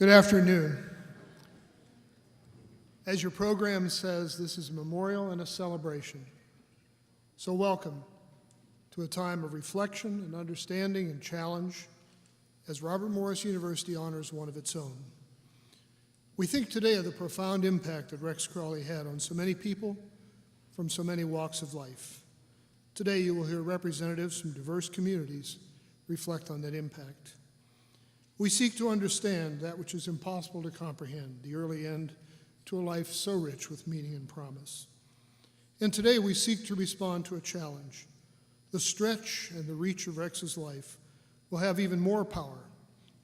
Good afternoon. As your program says, this is a memorial and a celebration. So welcome to a time of reflection and understanding and challenge as Robert Morris University honors one of its own. We think today of the profound impact that Rex Crawley had on so many people from so many walks of life. Today you will hear representatives from diverse communities reflect on that impact. We seek to understand that which is impossible to comprehend, the early end to a life so rich with meaning and promise. And today we seek to respond to a challenge. The stretch and the reach of Rex's life will have even more power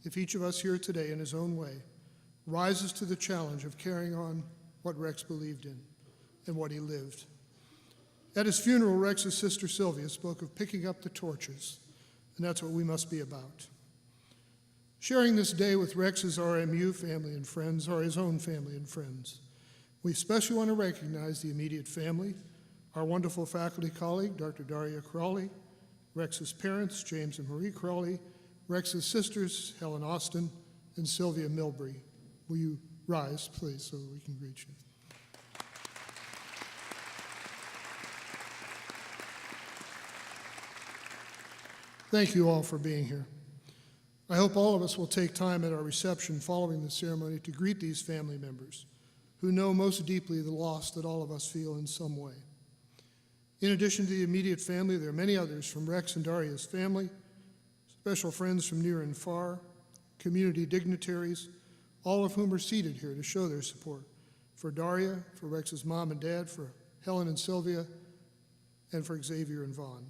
if each of us here today in his own way rises to the challenge of carrying on what Rex believed in and what he lived. At his funeral, Rex's sister Sylvia spoke of picking up the torches, and that's what we must be about. Sharing this day with Rex's RMU family and friends are his own family and friends. We especially want to recognize the immediate family, our wonderful faculty colleague, Dr. Daria Crawley, Rex's parents, James and Marie Crawley, Rex's sisters, Helen Austin and Sylvia Milbury. Will you rise, please, so we can greet you? Thank you all for being here. I hope all of us will take time at our reception following the ceremony to greet these family members who know most deeply the loss that all of us feel in some way. In addition to the immediate family, there are many others from Rex and Daria's family, special friends from near and far, community dignitaries, all of whom are seated here to show their support for Daria, for Rex's mom and dad, for Helen and Sylvia, and for Xavier and Vaughn.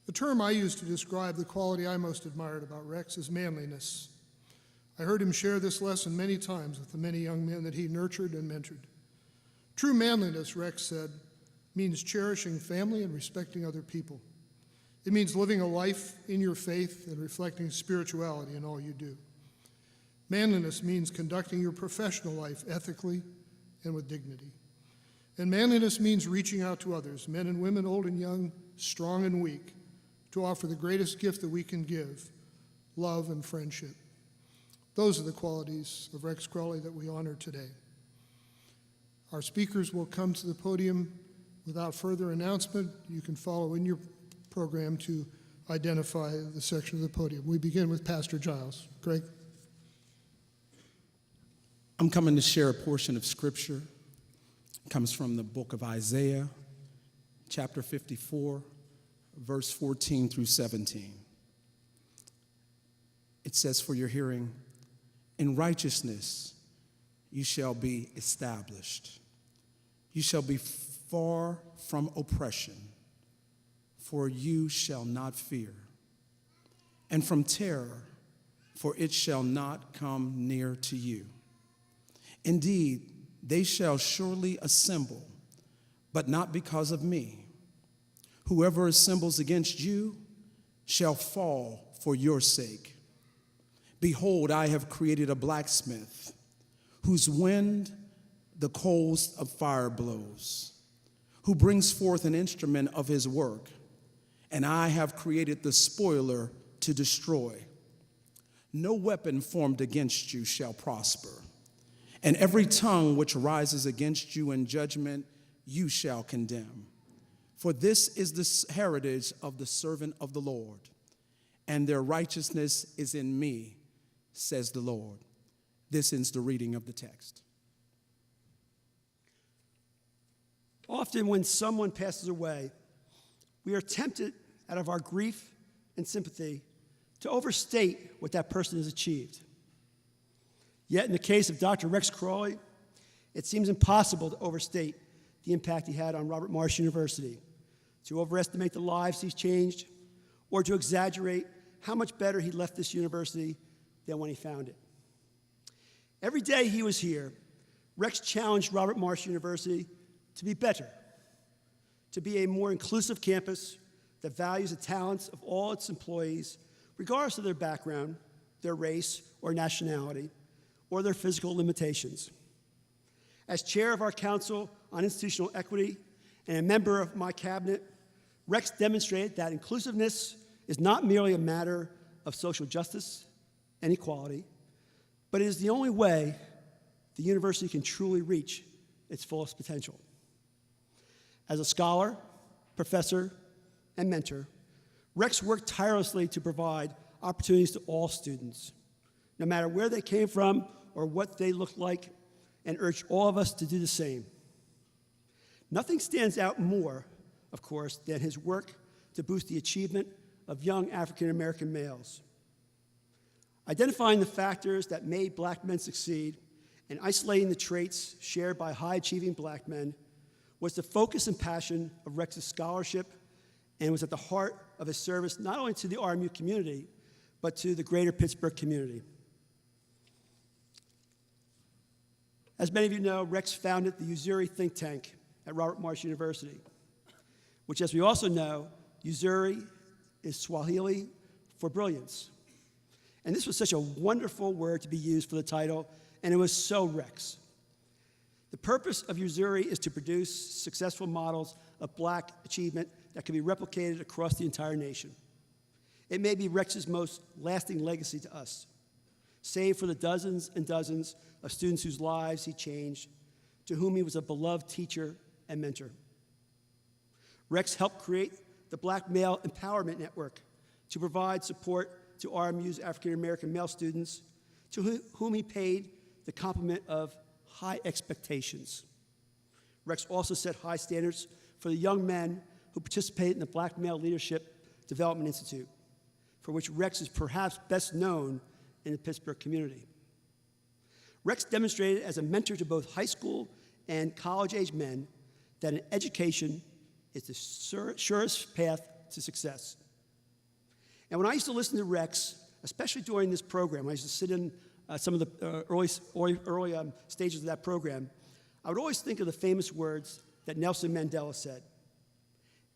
The term I use to describe the quality I most admired about Rex is manliness. I heard him share this lesson many times with the many young men that he nurtured and mentored. True manliness, Rex said, means cherishing family and respecting other people. It means living a life in your faith and reflecting spirituality in all you do. Manliness means conducting your professional life ethically and with dignity. And manliness means reaching out to others, men and women, old and young, strong and weak, to offer the greatest gift that we can give, love and friendship. Those are the qualities of Rex Crawley that we honor today. Our speakers will come to the podium without further announcement. You can follow in your program to identify the section of the podium. We begin with Pastor Giles. Greg? I'm coming to share a portion of scripture. It comes from the book of Isaiah, chapter 54, verse 14 through 17. It says, for your hearing, in righteousness you shall be established. You shall be far from oppression, for you shall not fear. And from terror, for it shall not come near to you. Indeed, they shall surely assemble, but not because of me. Whoever assembles against you shall fall for your sake. Behold, I have created a blacksmith whose wind the coals of fire blows, who brings forth an instrument of his work, and I have created the spoiler to destroy. No weapon formed against you shall prosper, and every tongue which rises against you in judgment you shall condemn. For this is the heritage of the servant of the Lord, and their righteousness is in me, says the Lord. This is the reading of the text. Often when someone passes away, we are tempted out of our grief and sympathy to overstate what that person has achieved. Yet in the case of Dr. Rex Crawley, it seems impossible to overstate the impact he had on Robert Morris University, to overestimate the lives he's changed, or to exaggerate how much better he left this university than when he found it. Every day he was here, Rex challenged Robert Morris University to be better, to be a more inclusive campus that values the talents of all its employees, regardless of their background, their race or nationality, or their physical limitations. As chair of our Council on Institutional Equity and a member of my cabinet, Rex demonstrated that inclusiveness is not merely a matter of social justice and equality, but it is the only way the university can truly reach its fullest potential. As a scholar, professor, and mentor, Rex worked tirelessly to provide opportunities to all students, no matter where they came from or what they looked like, and urged all of us to do the same. Nothing stands out more, of course, than his work to boost the achievement of young African American males. Identifying the factors that made black men succeed and isolating the traits shared by high-achieving black men was the focus and passion of Rex's scholarship, and was at the heart of his service not only to the RMU community, but to the greater Pittsburgh community. As many of you know, Rex founded the Uzuri think tank at Robert Morris University, which, as we also know, Uzuri is Swahili for brilliance. And this was such a wonderful word to be used for the title, and it was so Rex. The purpose of Uzuri is to produce successful models of black achievement that can be replicated across the entire nation. It may be Rex's most lasting legacy to us, save for the dozens and dozens of students whose lives he changed, to whom he was a beloved teacher and mentor. Rex helped create the Black Male Empowerment Network to provide support to RMU's African American male students, to whom he paid the compliment of high expectations. Rex also set high standards for the young men who participated in the Black Male Leadership Development Institute, for which Rex is perhaps best known in the Pittsburgh community. Rex demonstrated as a mentor to both high school and college-age men that an education is the surest path to success. And when I used to listen to Rex, especially during this program, I used to sit in some of the early stages of that program, I would always think of the famous words that Nelson Mandela said: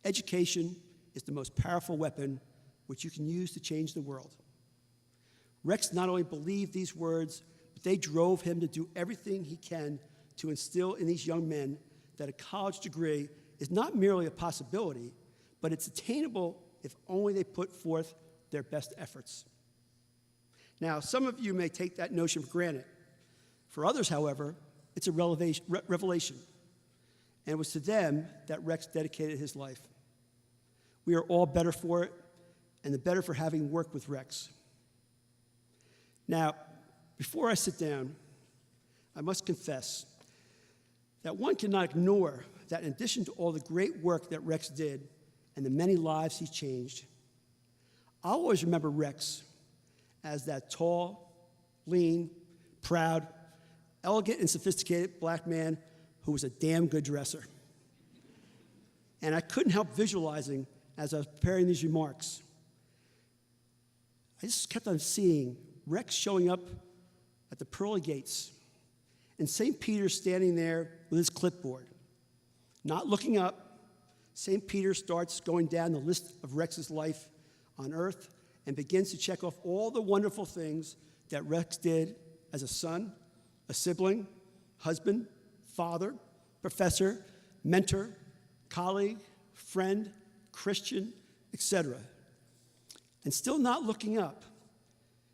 "Education is the most powerful weapon which you can use to change the world." Rex not only believed these words, but they drove him to do everything he can to instill in these young men that a college degree is not merely a possibility, but it's attainable if only they put forth their best efforts. Now, some of you may take that notion for granted. For others, however, it's a revelation. And it was to them that Rex dedicated his life. We are all better for it, and the better for having worked with Rex. Now, before I sit down, I must confess that one cannot ignore that in addition to all the great work that Rex did and the many lives he changed, I'll always remember Rex as that tall, lean, proud, elegant, and sophisticated black man who was a damn good dresser. And I couldn't help visualizing, as I was preparing these remarks, I just kept on seeing Rex showing up at the pearly gates and St. Peter standing there with his clipboard. Not looking up, St. Peter starts going down the list of Rex's life on earth and begins to check off all the wonderful things that Rex did as a son, a sibling, husband, father, professor, mentor, colleague, friend, Christian, etc. And still not looking up,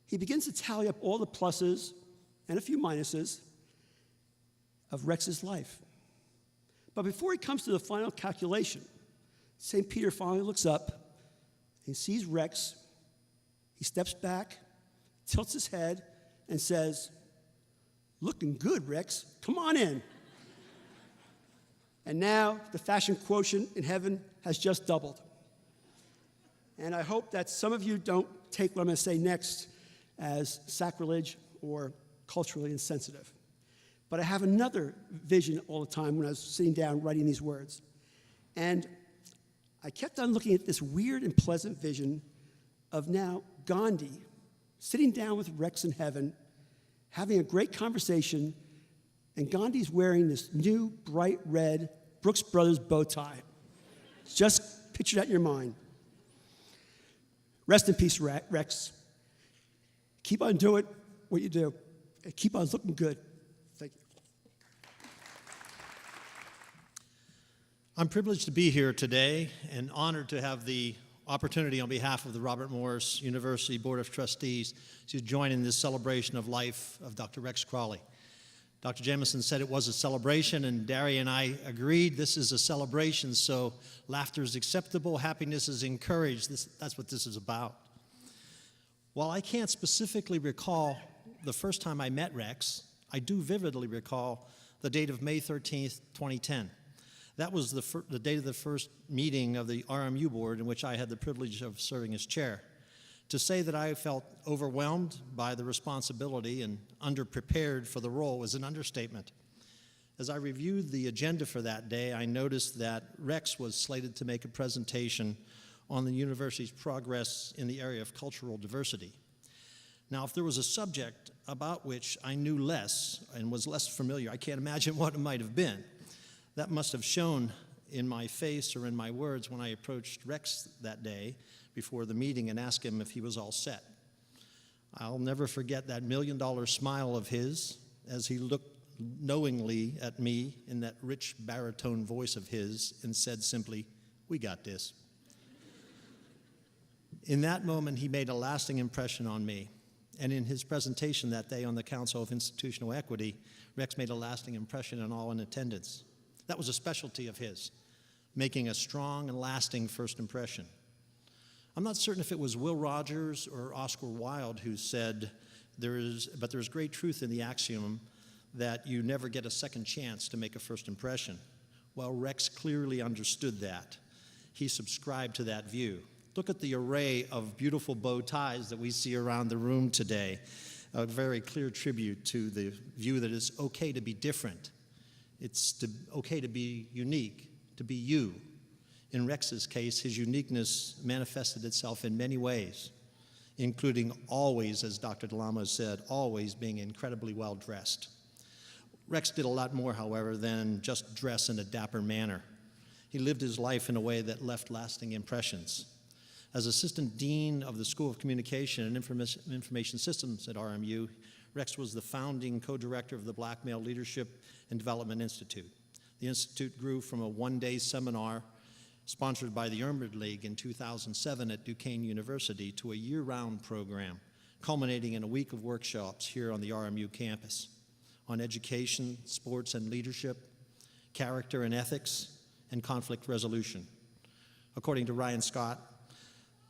he begins to tally up all the pluses and a few minuses of Rex's life. But before he comes to the final calculation, St. Peter finally looks up and sees Rex. He steps back, tilts his head, and says, "Looking good, Rex. Come on in." And now the fashion quotient in heaven has just doubled. And I hope that some of you don't take what I'm going to say next as sacrilege or culturally insensitive. But I have another vision all the time when I was sitting down writing these words. And I kept on looking at this weird and pleasant vision of now Gandhi sitting down with Rex in heaven, having a great conversation, and Gandhi's wearing this new bright red Brooks Brothers bow tie. Just picture that in your mind. Rest in peace, Rex. Keep on doing what you do. And keep on looking good. Thank you. I'm privileged to be here today and honored to have the opportunity on behalf of the Robert Morris University Board of Trustees to join in this celebration of life of Dr. Rex Crawley. Dr. Jamison said it was a celebration, and Darry and I agreed this is a celebration, so laughter is acceptable, happiness is encouraged. That's what this is about. While I can't specifically recall the first time I met Rex, I do vividly recall the date of May 13th, 2010. That was the date of the first meeting of the RMU board in which I had the privilege of serving as chair. To say that I felt overwhelmed by the responsibility and underprepared for the role was an understatement. As I reviewed the agenda for that day, I noticed that Rex was slated to make a presentation on the university's progress in the area of cultural diversity. Now, if there was a subject about which I knew less and was less familiar, I can't imagine what it might have been. That must have shown in my face or in my words when I approached Rex that day before the meeting and asked him if he was all set. I'll never forget that $1 million smile of his as he looked knowingly at me in that rich baritone voice of his and said simply, "We got this." In that moment, he made a lasting impression on me. And in his presentation that day on the Council of Institutional Equity, Rex made a lasting impression on all in attendance. That was a specialty of his, making a strong and lasting first impression. I'm not certain if it was Will Rogers or Oscar Wilde who said, there's great truth in the axiom that you never get a second chance to make a first impression. Well, Rex clearly understood that. He subscribed to that view. Look at the array of beautiful bow ties that we see around the room today. A very clear tribute to the view that it's okay to be different. It's okay to be unique, to be you. In Rex's case, his uniqueness manifested itself in many ways, including always, as Dr. Delamo said, always being incredibly well dressed. Rex did a lot more, however, than just dress in a dapper manner. He lived his life in a way that left lasting impressions. As Assistant Dean of the School of Communication and Information Systems at RMU, Rex was the founding co-director of the Black Male Leadership and Development Institute. The institute grew from a one-day seminar sponsored by the Ermard League in 2007 at Duquesne University to a year-round program, culminating in a week of workshops here on the RMU campus on education, sports and leadership, character and ethics, and conflict resolution. According to Ryan Scott,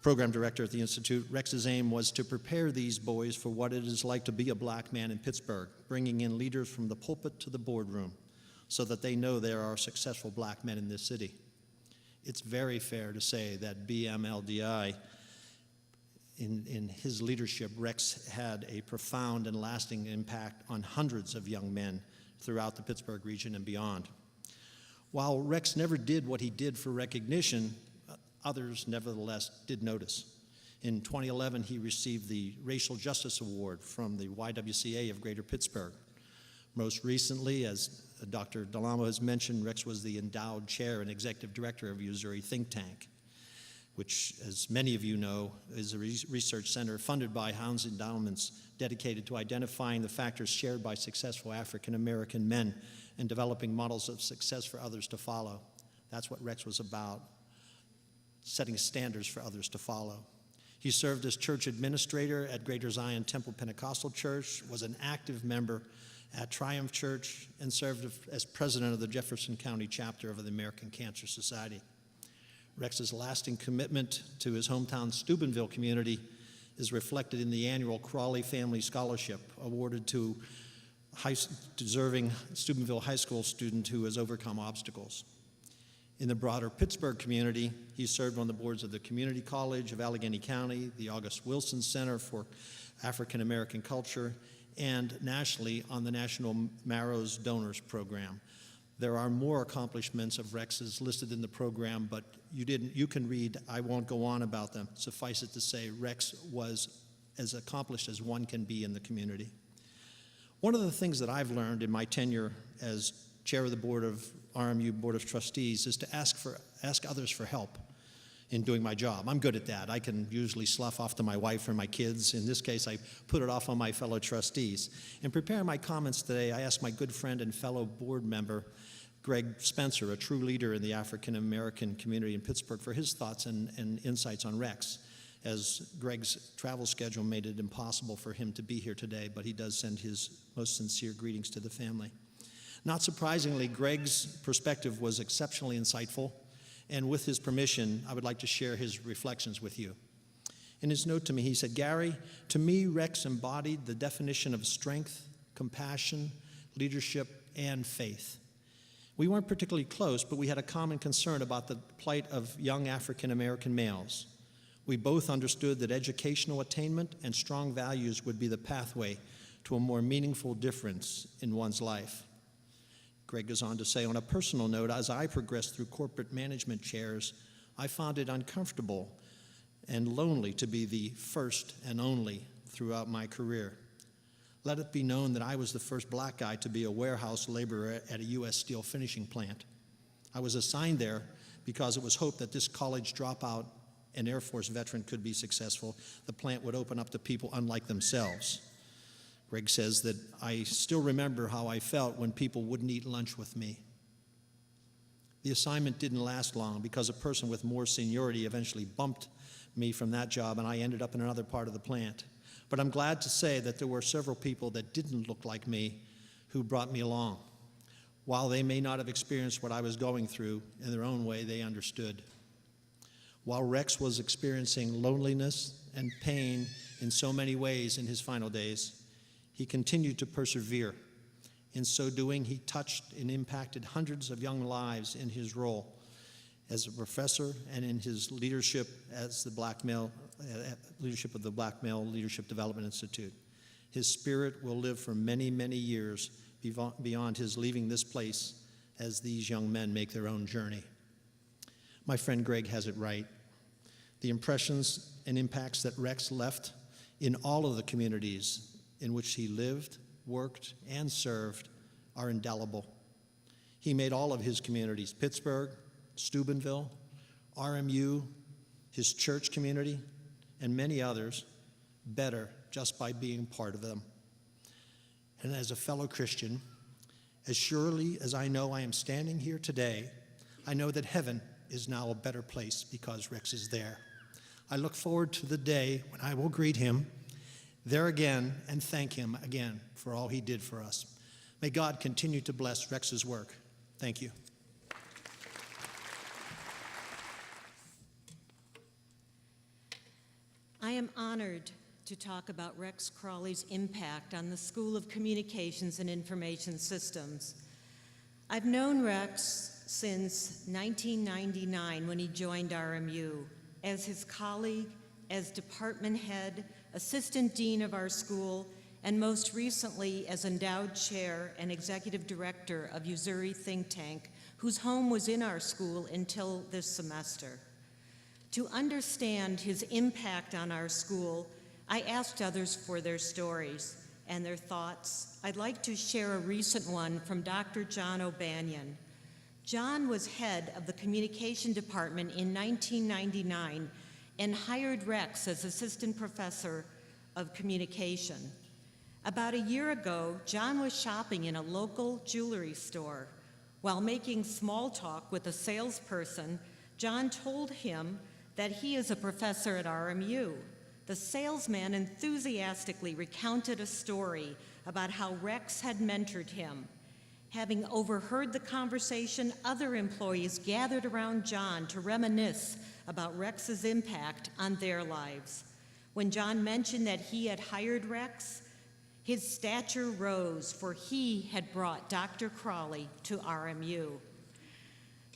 program director at the Institute, Rex's aim was to prepare these boys for what it is like to be a black man in Pittsburgh, bringing in leaders from the pulpit to the boardroom so that they know there are successful black men in this city. It's very fair to say that BMLDI, in his leadership, Rex had a profound and lasting impact on hundreds of young men throughout the Pittsburgh region and beyond. While Rex never did what he did for recognition, others nevertheless did notice. In 2011, he received the Racial Justice Award from the YWCA of Greater Pittsburgh. Most recently, as Dr. Delamo has mentioned, Rex was the endowed chair and executive director of Missouri Think Tank, which, as many of you know, is a research center funded by Hounds Endowments dedicated to identifying the factors shared by successful African American men and developing models of success for others to follow. That's what Rex was about, setting standards for others to follow. He served as church administrator at Greater Zion Temple Pentecostal Church, was an active member at Triumph Church, and served as president of the Jefferson County chapter of the American Cancer Society. Rex's lasting commitment to his hometown Steubenville community is reflected in the annual Crawley Family Scholarship awarded to deserving Steubenville High School student who has overcome obstacles. In the broader Pittsburgh community, he served on the boards of the Community College of Allegheny County, the August Wilson Center for African American Culture, and nationally on the National Marrows Donors Program. There are more accomplishments of Rex's listed in the program, but you can read, I won't go on about them. Suffice it to say, Rex was as accomplished as one can be in the community. One of the things that I've learned in my tenure as chair of the board of RMU Board of Trustees is to ask others for help in doing my job. I'm good at that. I can usually slough off to my wife or my kids. In this case, I put it off on my fellow trustees. In preparing my comments today, I asked my good friend and fellow board member, Greg Spencer, a true leader in the African American community in Pittsburgh, for his thoughts and insights on Rex, as Greg's travel schedule made it impossible for him to be here today, but he does send his most sincere greetings to the family. Not surprisingly, Greg's perspective was exceptionally insightful, and with his permission, I would like to share his reflections with you. In his note to me, he said, "Gary, to me, Rex embodied the definition of strength, compassion, leadership, and faith. We weren't particularly close, but we had a common concern about the plight of young African American males. We both understood that educational attainment and strong values would be the pathway to a more meaningful difference in one's life." Greg goes on to say, on a personal note, as I progressed through corporate management chairs, I found it uncomfortable and lonely to be the first and only throughout my career. Let it be known that I was the first black guy to be a warehouse laborer at a U.S. steel finishing plant. I was assigned there because it was hoped that this college dropout and Air Force veteran could be successful. The plant would open up to people unlike themselves. Greg says that I still remember how I felt when people wouldn't eat lunch with me. The assignment didn't last long because a person with more seniority eventually bumped me from that job, and I ended up in another part of the plant. But I'm glad to say that there were several people that didn't look like me who brought me along. While they may not have experienced what I was going through, in their own way, they understood. While Rex was experiencing loneliness and pain in so many ways in his final days, he continued to persevere. In so doing, he touched and impacted hundreds of young lives in his role as a professor and in his leadership as the leadership of the Black Male Leadership Development Institute. His spirit will live for many, many years beyond his leaving this place as these young men make their own journey. My friend Greg has it right. The impressions and impacts that Rex left in all of the communities in which he lived, worked, and served are indelible. He made all of his communities, Pittsburgh, Steubenville, RMU, his church community, and many others, better just by being part of them. And as a fellow Christian, as surely as I know I am standing here today, I know that heaven is now a better place because Rex is there. I look forward to the day when I will greet him there again and thank him again for all he did for us. May God continue to bless Rex's work. Thank you. I am honored to talk about Rex Crawley's impact on the School of Communications and Information Systems. I've known Rex since 1999 when he joined RMU as his colleague, as department head, assistant dean of our school, and most recently as endowed chair and executive director of Uzuri Think Tank, whose home was in our school until this semester. To understand his impact on our school, I asked others for their stories and their thoughts. I'd like to share a recent one from Dr. John O'Banion. John was head of the communication department in 1999 and hired Rex as assistant professor of communication. About a year ago, John was shopping in a local jewelry store. While making small talk with a salesperson, John told him that he is a professor at RMU. The salesman enthusiastically recounted a story about how Rex had mentored him. Having overheard the conversation, other employees gathered around John to reminisce about Rex's impact on their lives. When John mentioned that he had hired Rex, his stature rose, for he had brought Dr. Crawley to RMU.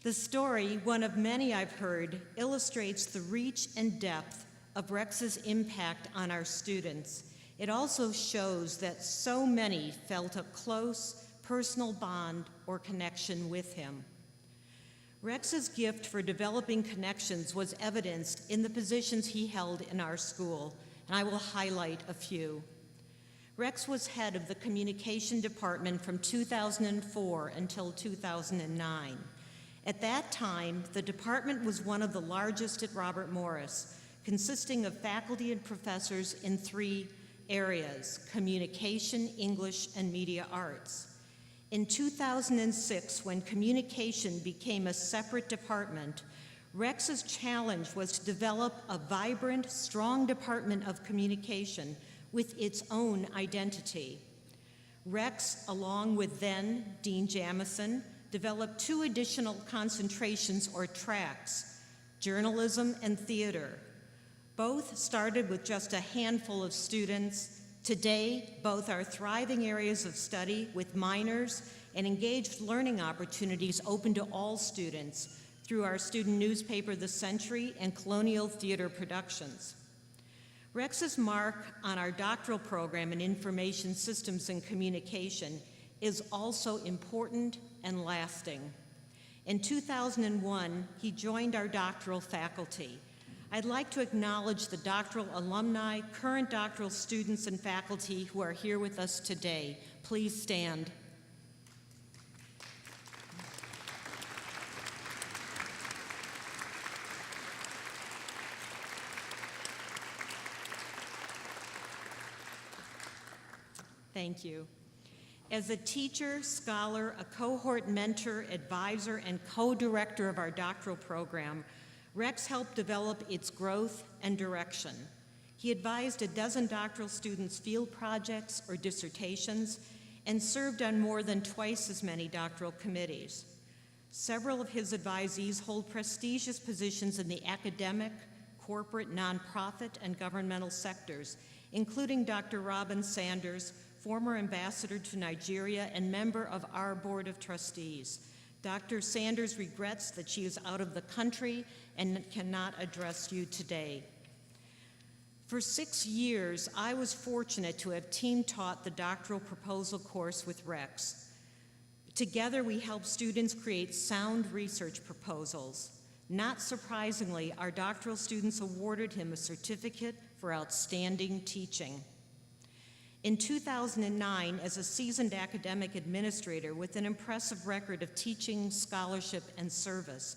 The story, one of many I've heard, illustrates the reach and depth of Rex's impact on our students. It also shows that so many felt a close personal bond or connection with him. Rex's gift for developing connections was evidenced in the positions he held in our school, and I will highlight a few. Rex was head of the communication department from 2004 until 2009. At that time, the department was one of the largest at Robert Morris, consisting of faculty and professors in 3 areas: communication, English, and media arts. In 2006, when communication became a separate department, Rex's challenge was to develop a vibrant, strong department of communication with its own identity. Rex, along with then Dean Jamison, developed 2 additional concentrations or tracks, journalism and theater. Both started with just a handful of students. Today, both are thriving areas of study with minors and engaged learning opportunities open to all students through our student newspaper, The Century, and Colonial Theater Productions. Rex's mark on our doctoral program in Information Systems and Communication is also important and lasting. In 2001, he joined our doctoral faculty. I'd like to acknowledge the doctoral alumni, current doctoral students and faculty who are here with us today. Please stand. Thank you. As a teacher, scholar, a cohort mentor, advisor, and co-director of our doctoral program, Rex helped develop its growth and direction. He advised a dozen doctoral students' field projects or dissertations and served on more than twice as many doctoral committees. Several of his advisees hold prestigious positions in the academic, corporate, nonprofit, and governmental sectors, including Dr. Robin Sanders, former ambassador to Nigeria and member of our Board of Trustees. Dr. Sanders regrets that she is out of the country and cannot address you today. For 6 years, I was fortunate to have team taught the doctoral proposal course with Rex. Together, we helped students create sound research proposals. Not surprisingly, our doctoral students awarded him a certificate for outstanding teaching. In 2009, as a seasoned academic administrator with an impressive record of teaching, scholarship, and service,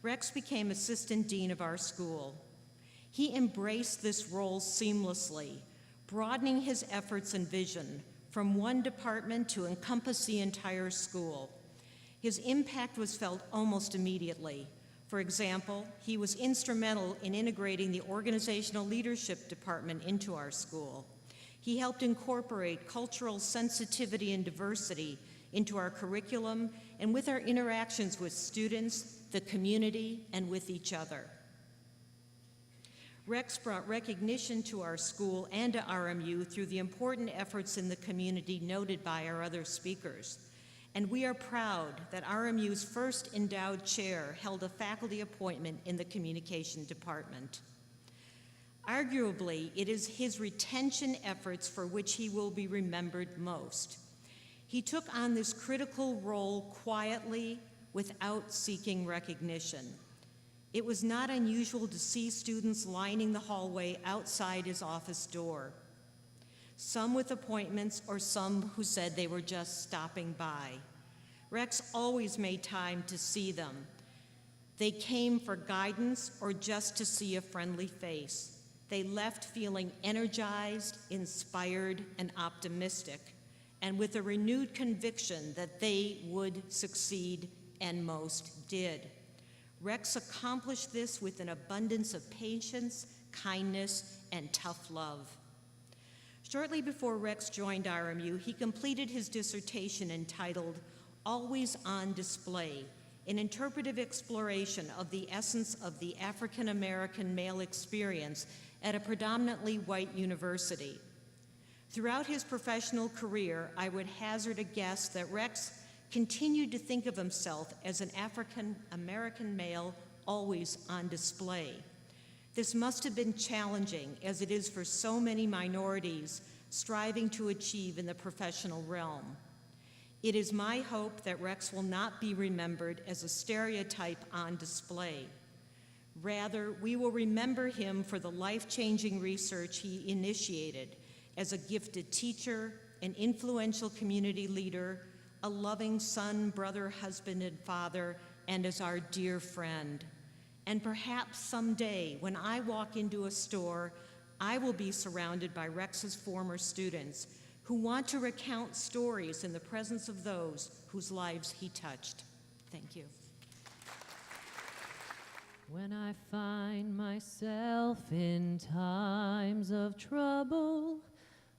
Rex became assistant dean of our school. He embraced this role seamlessly, broadening his efforts and vision from one department to encompass the entire school. His impact was felt almost immediately. For example, he was instrumental in integrating the organizational leadership department into our school. He helped incorporate cultural sensitivity and diversity into our curriculum and with our interactions with students, the community, and with each other. Rex brought recognition to our school and to RMU through the important efforts in the community noted by our other speakers. And we are proud that RMU's first endowed chair held a faculty appointment in the communication department. Arguably, it is his retention efforts for which he will be remembered most. He took on this critical role quietly, without seeking recognition. It was not unusual to see students lining the hallway outside his office door, some with appointments or some who said they were just stopping by. Rex always made time to see them. They came for guidance or just to see a friendly face. They left feeling energized, inspired, and optimistic, and with a renewed conviction that they would succeed, and most did. Rex accomplished this with an abundance of patience, kindness, and tough love. Shortly before Rex joined RMU, he completed his dissertation entitled Always on Display, an interpretive exploration of the essence of the African American male experience at a predominantly white university. Throughout his professional career, I would hazard a guess that Rex continued to think of himself as an African American male always on display. This must have been challenging, as it is for so many minorities striving to achieve in the professional realm. It is my hope that Rex will not be remembered as a stereotype on display. Rather, we will remember him for the life-changing research he initiated as a gifted teacher, an influential community leader, a loving son, brother, husband, and father, and as our dear friend. And perhaps someday, when I walk into a store, I will be surrounded by Rex's former students who want to recount stories in the presence of those whose lives he touched. Thank you. When I find myself in times of trouble,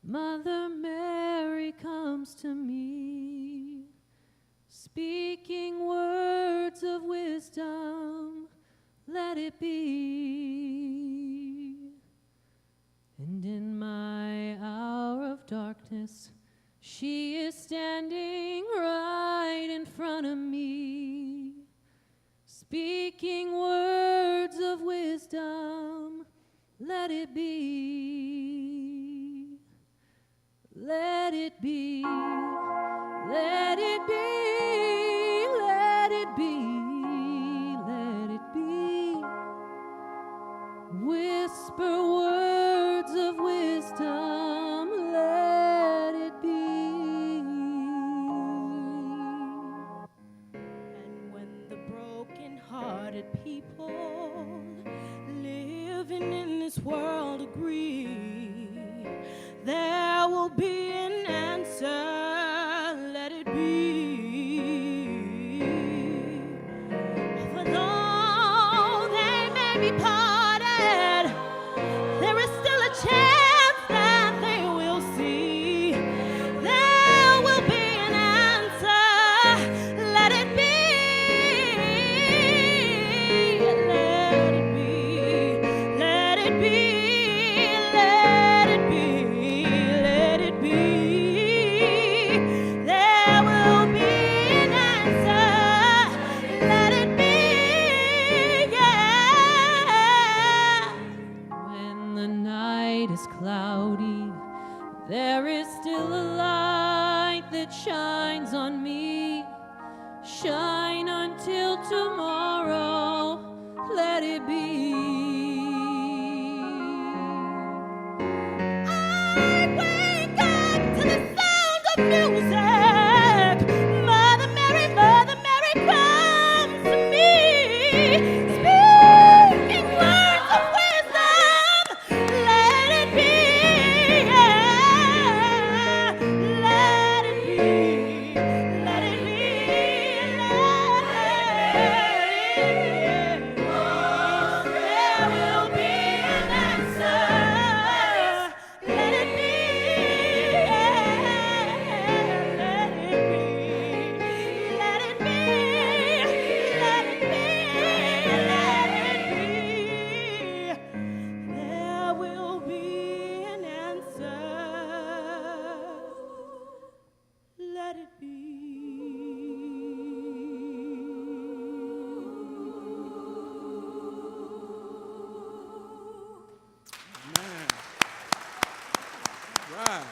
Mother Mary comes to me, speaking words of wisdom, let it be. And in my hour of darkness, she is standing right in front of me, speaking words of wisdom, let it be. Let it be, let it be, let it be, let it be. Whisper words of wisdom, let it be. And when the broken-hearted people living in this world agree, there will be an answer, let it be. For though they may be parted, there is still a chance that they will see. There will be an answer, let it be. Let it be, let it be, let it be, let it be. There will be an answer, let it be, yeah. When the night is cloudy, there is still a light that shines on me. Shine until tomorrow, let it be. I wake up to the sound of music. Mother Mary comes to me, speaking words of wisdom. Let it be, yeah. Let it be, let it be, let it be. There will be an answer. Let it be, let it be, let it be, let it be, let it be. There will be an answer. Let it be. Man. Right.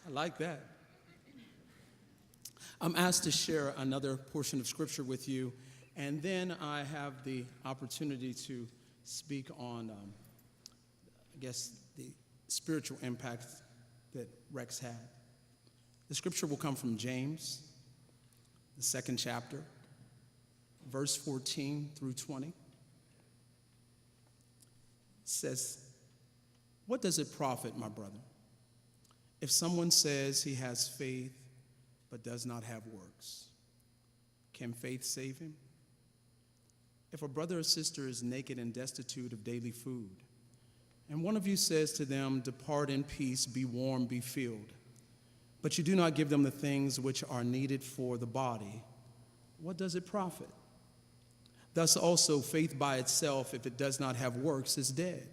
I like that. I'm asked to share another portion of scripture with you, and then I have the opportunity to speak on, I guess, the spiritual impact that Rex had. The scripture will come from James, the 2nd chapter, verse 14 through 20. It says, "What does it profit, my brother, if someone says he has faith but does not have works? Can faith save him? If a brother or sister is naked and destitute of daily food, and one of you says to them, 'Depart in peace, be warm, be filled,' but you do not give them the things which are needed for the body, what does it profit? Thus also faith by itself, if it does not have works, is dead.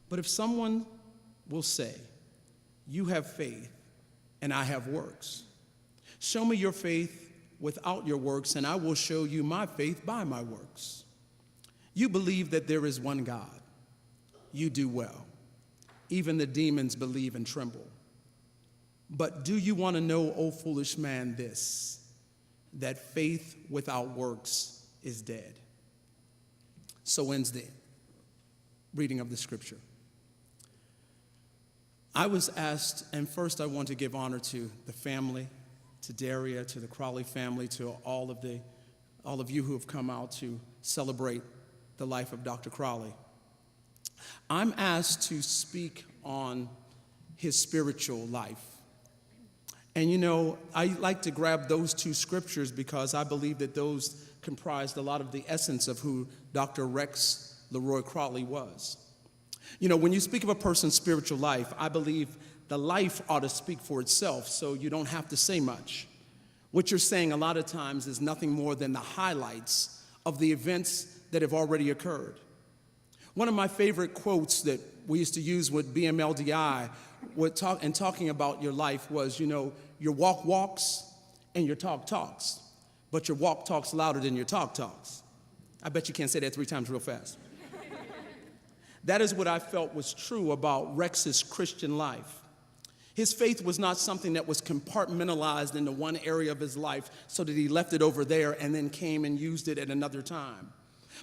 But if someone will say, 'You have faith, and I have works,' show me your faith without your works, and I will show you my faith by my works. You believe that there is one God. You do well. Even the demons believe and tremble. But do you want to know, O foolish man, this, that faith without works is dead?" So ends the reading of the scripture. I was asked, and first I want to give honor to the family, to Daria, to the Crawley family, to all of you who have come out to celebrate the life of Dr. Crawley. I'm asked to speak on his spiritual life. And you know, I like to grab those two scriptures because I believe that those comprised a lot of the essence of who Dr. Rex Leroy Crawley was. You know, when you speak of a person's spiritual life, I believe the life ought to speak for itself, so you don't have to say much. What you're saying a lot of times is nothing more than the highlights of the events that have already occurred. One of my favorite quotes that we used to use with BMLDI talking about your life was, you know, your walk walks and your talk talks, but your walk talks louder than your talk talks. I bet you can't say that 3 times real fast. That is what I felt was true about Rex's Christian life. His faith was not something that was compartmentalized into one area of his life so that he left it over there and then came and used it at another time.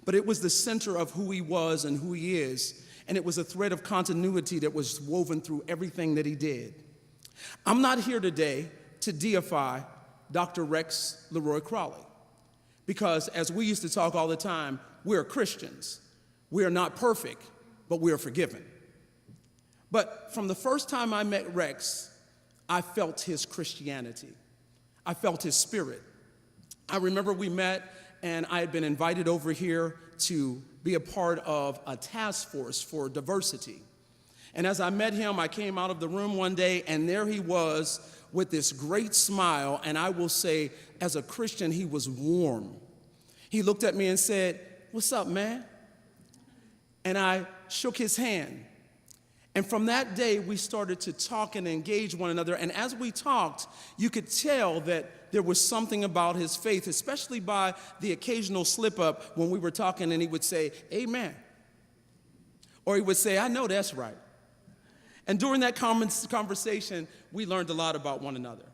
But it was the center of who he was and who he is, and it was a thread of continuity that was woven through everything that he did. I'm not here today to deify Dr. Rex Leroy Crawley, because as we used to talk all the time, we're Christians. We are not perfect, but we are forgiven. But from the first time I met Rex, I felt his Christianity. I felt his spirit. I remember we met, and I had been invited over here to be a part of a task force for diversity. And as I met him, I came out of the room one day, and there he was with this great smile, and I will say, as a Christian, he was warm. He looked at me and said, "What's up, man?" And I shook his hand. And from that day, we started to talk and engage one another. And as we talked, you could tell that there was something about his faith, especially by the occasional slip up when we were talking and he would say, "Amen." Or he would say, "I know that's right." And during that conversation, we learned a lot about one another.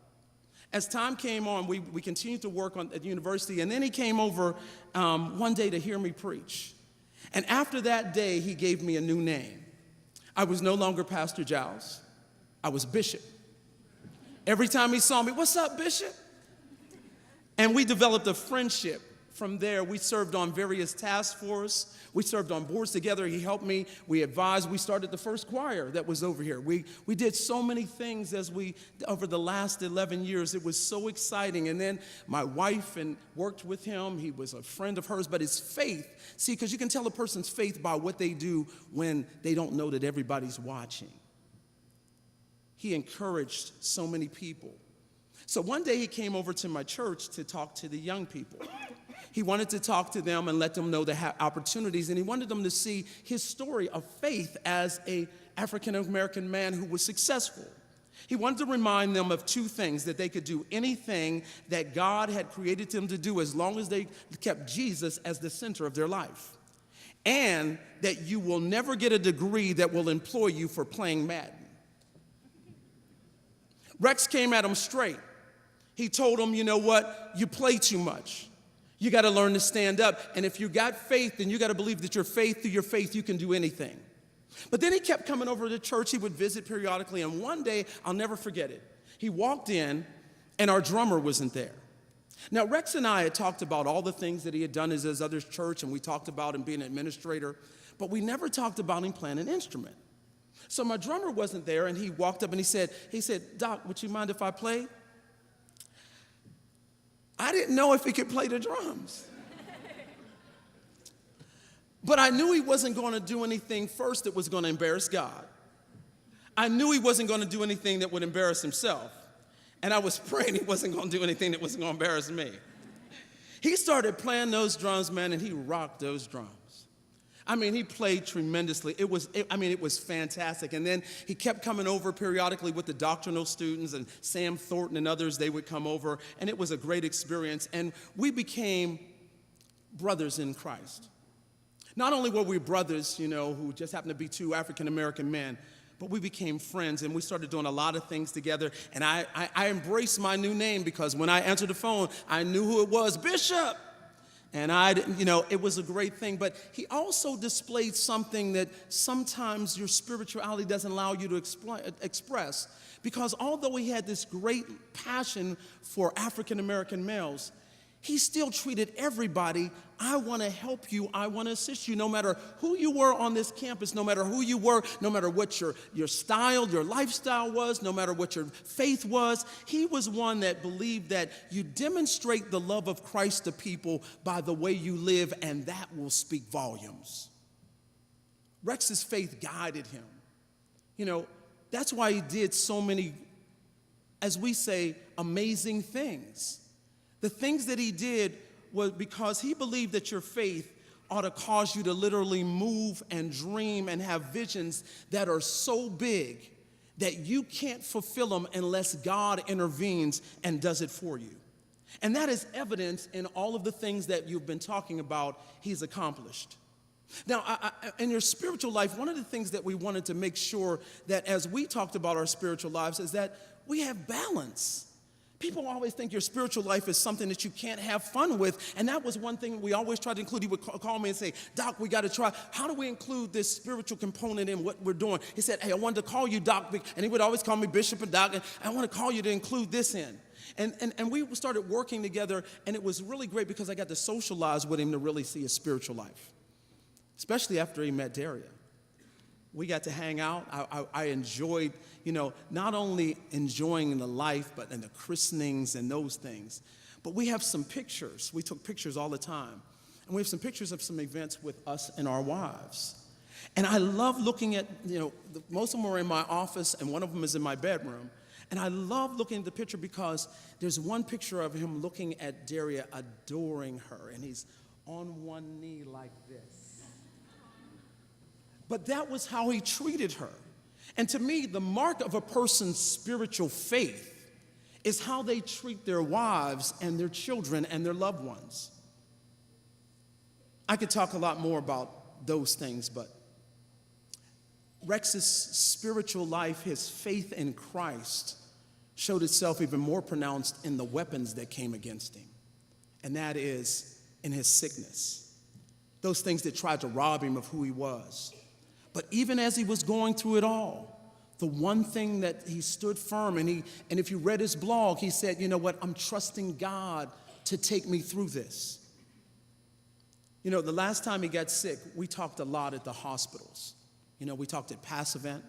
As time came on, we continued to work at the university. And then he came over one day to hear me preach. And after that day, he gave me a new name. I was no longer Pastor Giles. I was Bishop. Every time he saw me, "What's up, Bishop?" And we developed a friendship. From there, we served on various task forces. We served on boards together. He helped me. We advised. We started the first choir that was over here. We did so many things over the last 11 years. It was so exciting. And then my wife worked with him. He was a friend of hers. But his faith, see, because you can tell a person's faith by what they do when they don't know that everybody's watching. He encouraged so many people. So one day he came over to my church to talk to the young people. He wanted to talk to them and let them know they have opportunities, and he wanted them to see his story of faith as an African-American man who was successful. He wanted to remind them of 2 things: that they could do anything that God had created them to do as long as they kept Jesus as the center of their life, and that you will never get a degree that will employ you for playing Madden. Rex came at him straight. He told him, "You know what? You play too much. You got to learn to stand up. And if you got faith, then you got to believe that through your faith, you can do anything." But then he kept coming over to church. He would visit periodically. And one day, I'll never forget it. He walked in, and our drummer wasn't there. Now, Rex and I had talked about all the things that he had done at his other church, and we talked about him being an administrator, but we never talked about him playing an instrument. So my drummer wasn't there, and he walked up and he said, "Doc, would you mind if I played?" I didn't know if he could play the drums. But I knew he wasn't going to do anything first that was going to embarrass God. I knew he wasn't going to do anything that would embarrass himself. And I was praying he wasn't going to do anything that was going to embarrass me. He started playing those drums, man, and he rocked those drums. I mean, he played tremendously. It was fantastic. And then he kept coming over periodically with the doctrinal students, and Sam Thornton and others, they would come over, and it was a great experience. And we became brothers in Christ. Not only were we brothers, who just happened to be 2 African-American men, but we became friends, and we started doing a lot of things together. And I embraced my new name, because when I answered the phone, I knew who it was: Bishop. And it was a great thing. But he also displayed something that sometimes your spirituality doesn't allow you to express. Because although he had this great passion for African-American males, he still treated everybody, I want to help you, I want to assist you, no matter who you were on this campus, no matter who you were, no matter what your style, your lifestyle was, no matter what your faith was. He was one that believed that you demonstrate the love of Christ to people by the way you live, and that will speak volumes. Rex's faith guided him. You know, that's why he did so many, as we say, amazing things. The things that he did was because he believed that your faith ought to cause you to literally move and dream and have visions that are so big that you can't fulfill them unless God intervenes and does it for you. And that is evident in all of the things that you've been talking about he's accomplished. Now, in your spiritual life, one of the things that we wanted to make sure that as we talked about our spiritual lives is that we have balance. People always think your spiritual life is something that you can't have fun with, and that was one thing we always tried to include. He would call me and say, Doc, we got to try. How do we include this spiritual component in what we're doing? He said, hey, I wanted to call you Doc, and he would always call me Bishop and Doc, and I want to call you to include this in. And we started working together, and it was really great because I got to socialize with him to really see his spiritual life, especially after he met Daria. We got to hang out. I enjoyed, not only enjoying the life, but in the christenings and those things. But we have some pictures. We took pictures all the time. And we have some pictures of some events with us and our wives. And I love looking at, most of them are in my office, and one of them is in my bedroom. And I love looking at the picture because there's one picture of him looking at Daria, adoring her, and he's on one knee like this. But that was how he treated her. And to me, the mark of a person's spiritual faith is how they treat their wives and their children and their loved ones. I could talk a lot more about those things, but Rex's spiritual life, his faith in Christ, showed itself even more pronounced in the weapons that came against him, and that is in his sickness. Those things that tried to rob him of who he was. But even as he was going through it all, the one thing that he stood firm, and if you read his blog, he said, you know what, I'm trusting God to take me through this. The last time he got sick, we talked a lot at the hospitals. We talked at Passavant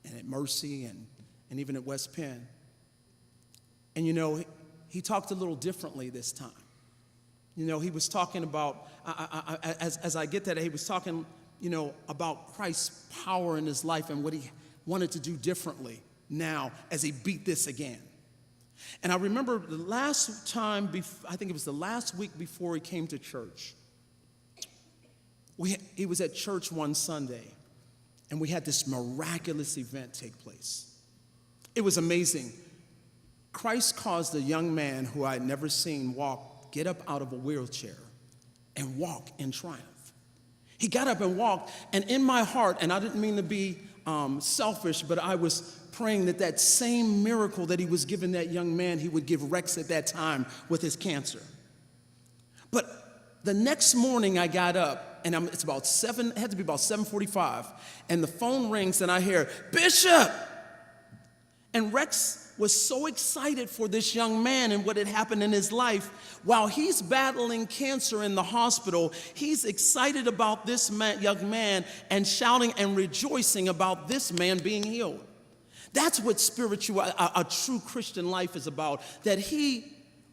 and at Mercy and even at West Penn. And he talked a little differently this time. He was talking about, as I get that, he was talking about Christ's power in his life and what he wanted to do differently now as he beat this again. And I remember the last time, I think it was the last week before he came to church, he was at church one Sunday, and we had this miraculous event take place. It was amazing. Christ caused a young man who I had never seen get up out of a wheelchair and walk in triumph. He got up and walked, and in my heart, and I didn't mean to be selfish, but I was praying that same miracle that he was giving that young man, he would give Rex at that time with his cancer. But the next morning I got up, and it had to be about 7:45, and the phone rings, and I hear, Bishop! And Rex was so excited for this young man and what had happened in his life. While he's battling cancer in the hospital, he's excited about this young man and shouting and rejoicing about this man being healed. That's what a true Christian life is about, that he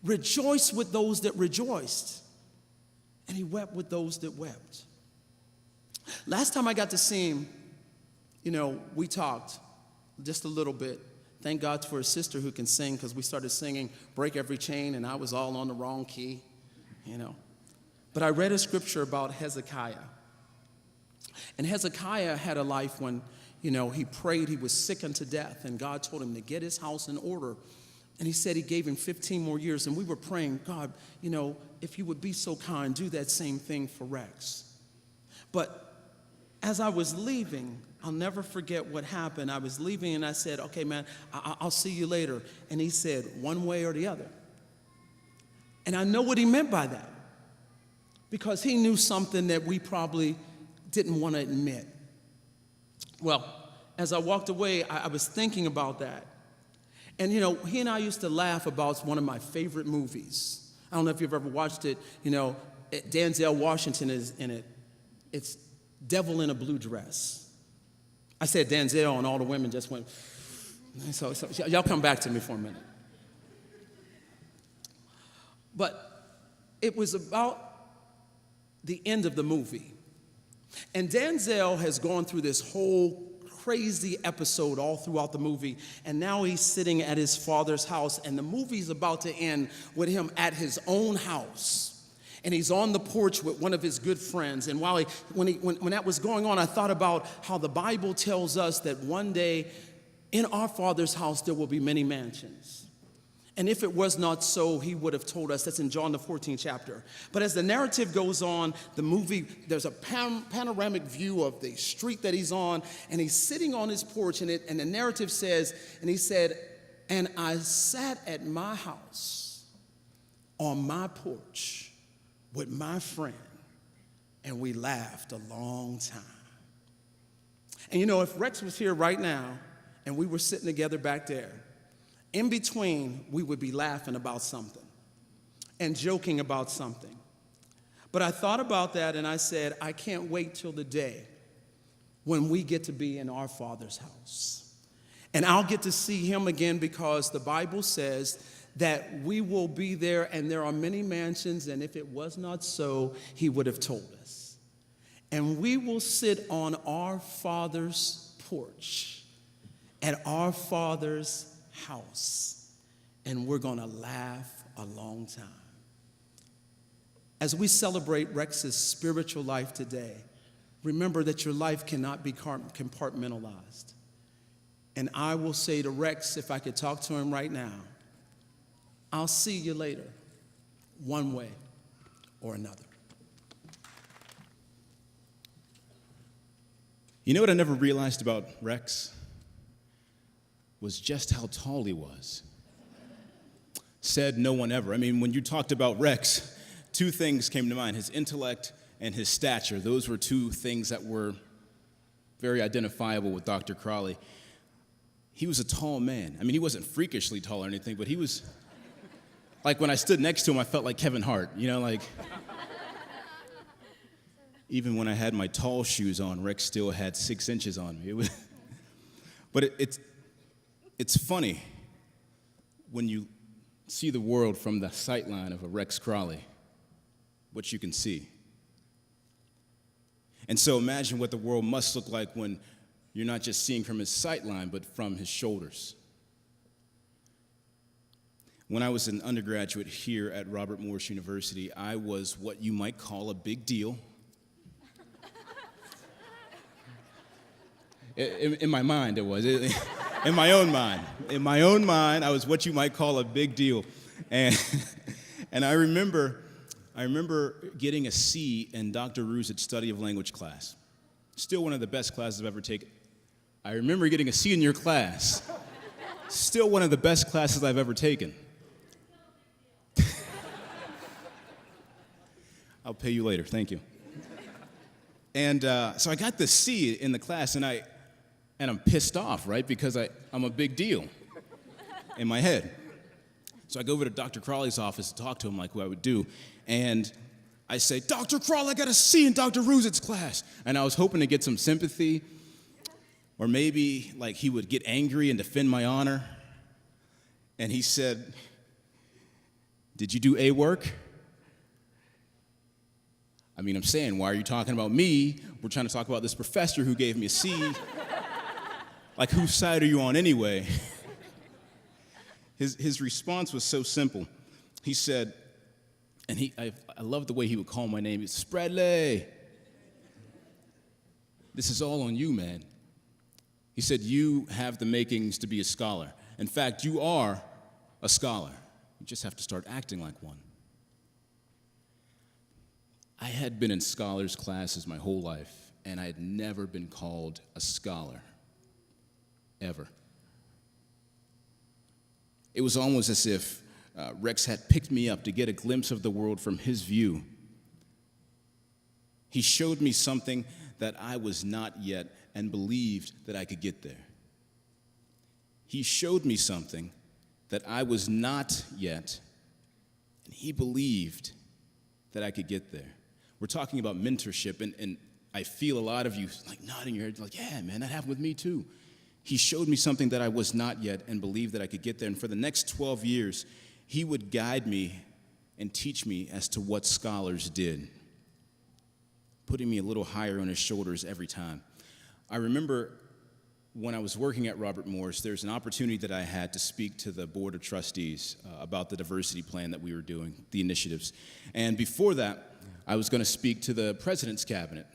rejoiced with those that rejoiced, and he wept with those that wept. Last time I got to see him, we talked just a little bit. Thank God for a sister who can sing, because we started singing Break Every Chain, and I was all on the wrong key, But I read a scripture about Hezekiah. And Hezekiah had a life when, he prayed, he was sick unto death, and God told him to get his house in order. And he said he gave him 15 more years, and we were praying, God, if you would be so kind, do that same thing for Rex. But as I was leaving, I'll never forget what happened. I was leaving, and I said, okay, man, I'll see you later. And he said, one way or the other. And I know what he meant by that, because he knew something that we probably didn't want to admit. Well, as I walked away, I was thinking about that. And, he and I used to laugh about one of my favorite movies. I don't know if you've ever watched it. Denzel Washington is in it. It's Devil in a Blue Dress. I said Denzel, and all the women just went. So y'all come back to me for a minute. But it was about the end of the movie. And Denzel has gone through this whole crazy episode all throughout the movie, and now he's sitting at his father's house, and the movie's about to end with him at his own house. And he's on the porch with one of his good friends. And when that was going on, I thought about how the Bible tells us that one day in our Father's house there will be many mansions. And if it was not so, he would have told us. That's in John the 14th chapter. But as the narrative goes on, the movie, there's a panoramic view of the street that he's on, and he's sitting on his porch, and the narrative says, and he said, and I sat at my house on my porch with my friend, and we laughed a long time. And if Rex was here right now, and we were sitting together back there, in between, we would be laughing about something and joking about something. But I thought about that and I said, I can't wait till the day when we get to be in our Father's house. And I'll get to see him again, because the Bible says that we will be there, and there are many mansions, and if it was not so, he would have told us. And we will sit on our Father's porch at our Father's house, and we're going to laugh a long time. As we celebrate Rex's spiritual life today, remember that your life cannot be compartmentalized. And I will say to Rex, if I could talk to him right now, I'll see you later, one way or another. You know what I never realized about Rex? Was just how tall he was. Said no one ever. I mean, when you talked about Rex, two things came to mind: his intellect and his stature. Those were two things that were very identifiable with Dr. Crawley. He was a tall man. I mean, he wasn't freakishly tall or anything, but he was, like, when I stood next to him, I felt like Kevin Hart, even when I had my tall shoes on, Rex still had 6 inches on me. But it's funny when you see the world from the sightline of a Rex Crawley, what you can see. And so imagine what the world must look like when you're not just seeing from his sightline, but from his shoulders. When I was an undergraduate here at Robert Morris University, I was what you might call a big deal. In my mind, it was. In my own mind, I was what you might call a big deal. And I remember getting a C in Dr. Ruzitz's study of language class. Still one of the best classes I've ever taken. I remember getting a C in your class. Still one of the best classes I've ever taken. I'll pay you later, thank you. And so I got the C in the class, and I'm pissed off, right? Because I'm a big deal in my head. So I go over to Dr. Crawley's office to talk to him like who I would do. And I say, Dr. Crawley, I got a C in Dr. Ruzitz's class. And I was hoping to get some sympathy, or maybe like he would get angry and defend my honor. And he said, did you do A work? I mean, I'm saying, why are you talking about me? We're trying to talk about this professor who gave me a C. Like, whose side are you on anyway? His response was so simple. He said, and I love the way he would call my name. It's Spreadley. This is all on you, man. He said, you have the makings to be a scholar. In fact, you are a scholar. You just have to start acting like one. I had been in scholars classes my whole life, and I had never been called a scholar, ever. It was almost as if Rex had picked me up to get a glimpse of the world from his view. He showed me something that I was not yet and believed that I could get there. He showed me something that I was not yet And he believed that I could get there. We're talking about mentorship, and I feel a lot of you like nodding your head, like, yeah, man, that happened with me too. He showed me something that I was not yet and believed that I could get there. And for the next 12 years, he would guide me and teach me as to what scholars did, putting me a little higher on his shoulders every time. I remember when I was working at Robert Morris, there's an opportunity that I had to speak to the Board of Trustees about the diversity plan that we were doing, the initiatives. And before that, I was going to speak to the President's Cabinet,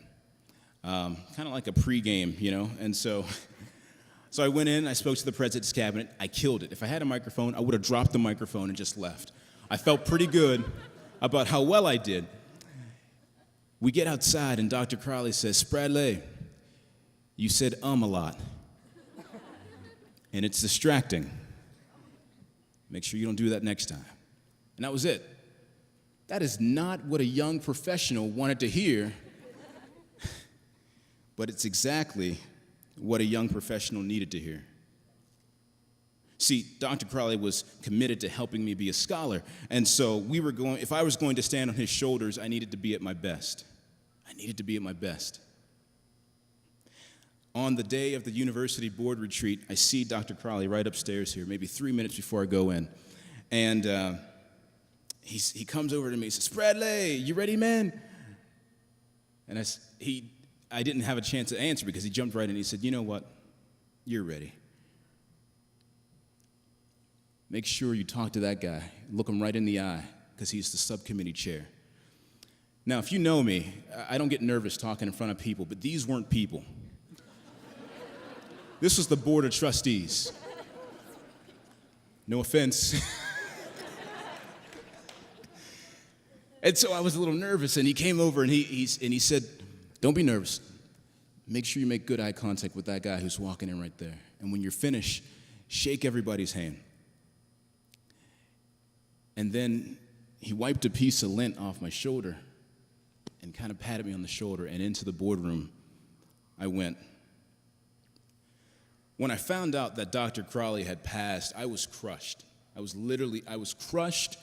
kind of like a pregame, you know? And so I went in, I spoke to the President's Cabinet, I killed it. If I had a microphone, I would have dropped the microphone and just left. I felt pretty good about how well I did. We get outside, and Dr. Crawley says, Spradley, you said a lot. And it's distracting. Make sure you don't do that next time. And that was it. That is not what a young professional wanted to hear, but it's exactly what a young professional needed to hear. See, Dr. Crawley was committed to helping me be a scholar, and so if I was going to stand on his shoulders, I needed to be at my best. I needed to be at my best. On the day of the university board retreat, I see Dr. Crawley right upstairs here, maybe 3 minutes before I go in. And he comes over to me and says, Spradley, you ready, man? And I didn't have a chance to answer because he jumped right in and he said, you know what? You're ready. Make sure you talk to that guy. Look him right in the eye because he's the subcommittee chair. Now, if you know me, I don't get nervous talking in front of people, but these weren't people. This was the Board of Trustees. No offense. And so I was a little nervous, and he came over and he said, don't be nervous. Make sure you make good eye contact with that guy who's walking in right there. And when you're finished, shake everybody's hand. And then he wiped a piece of lint off my shoulder and kind of patted me on the shoulder, and into the boardroom I went. When I found out that Dr. Crawley had passed, I was crushed. I was crushed,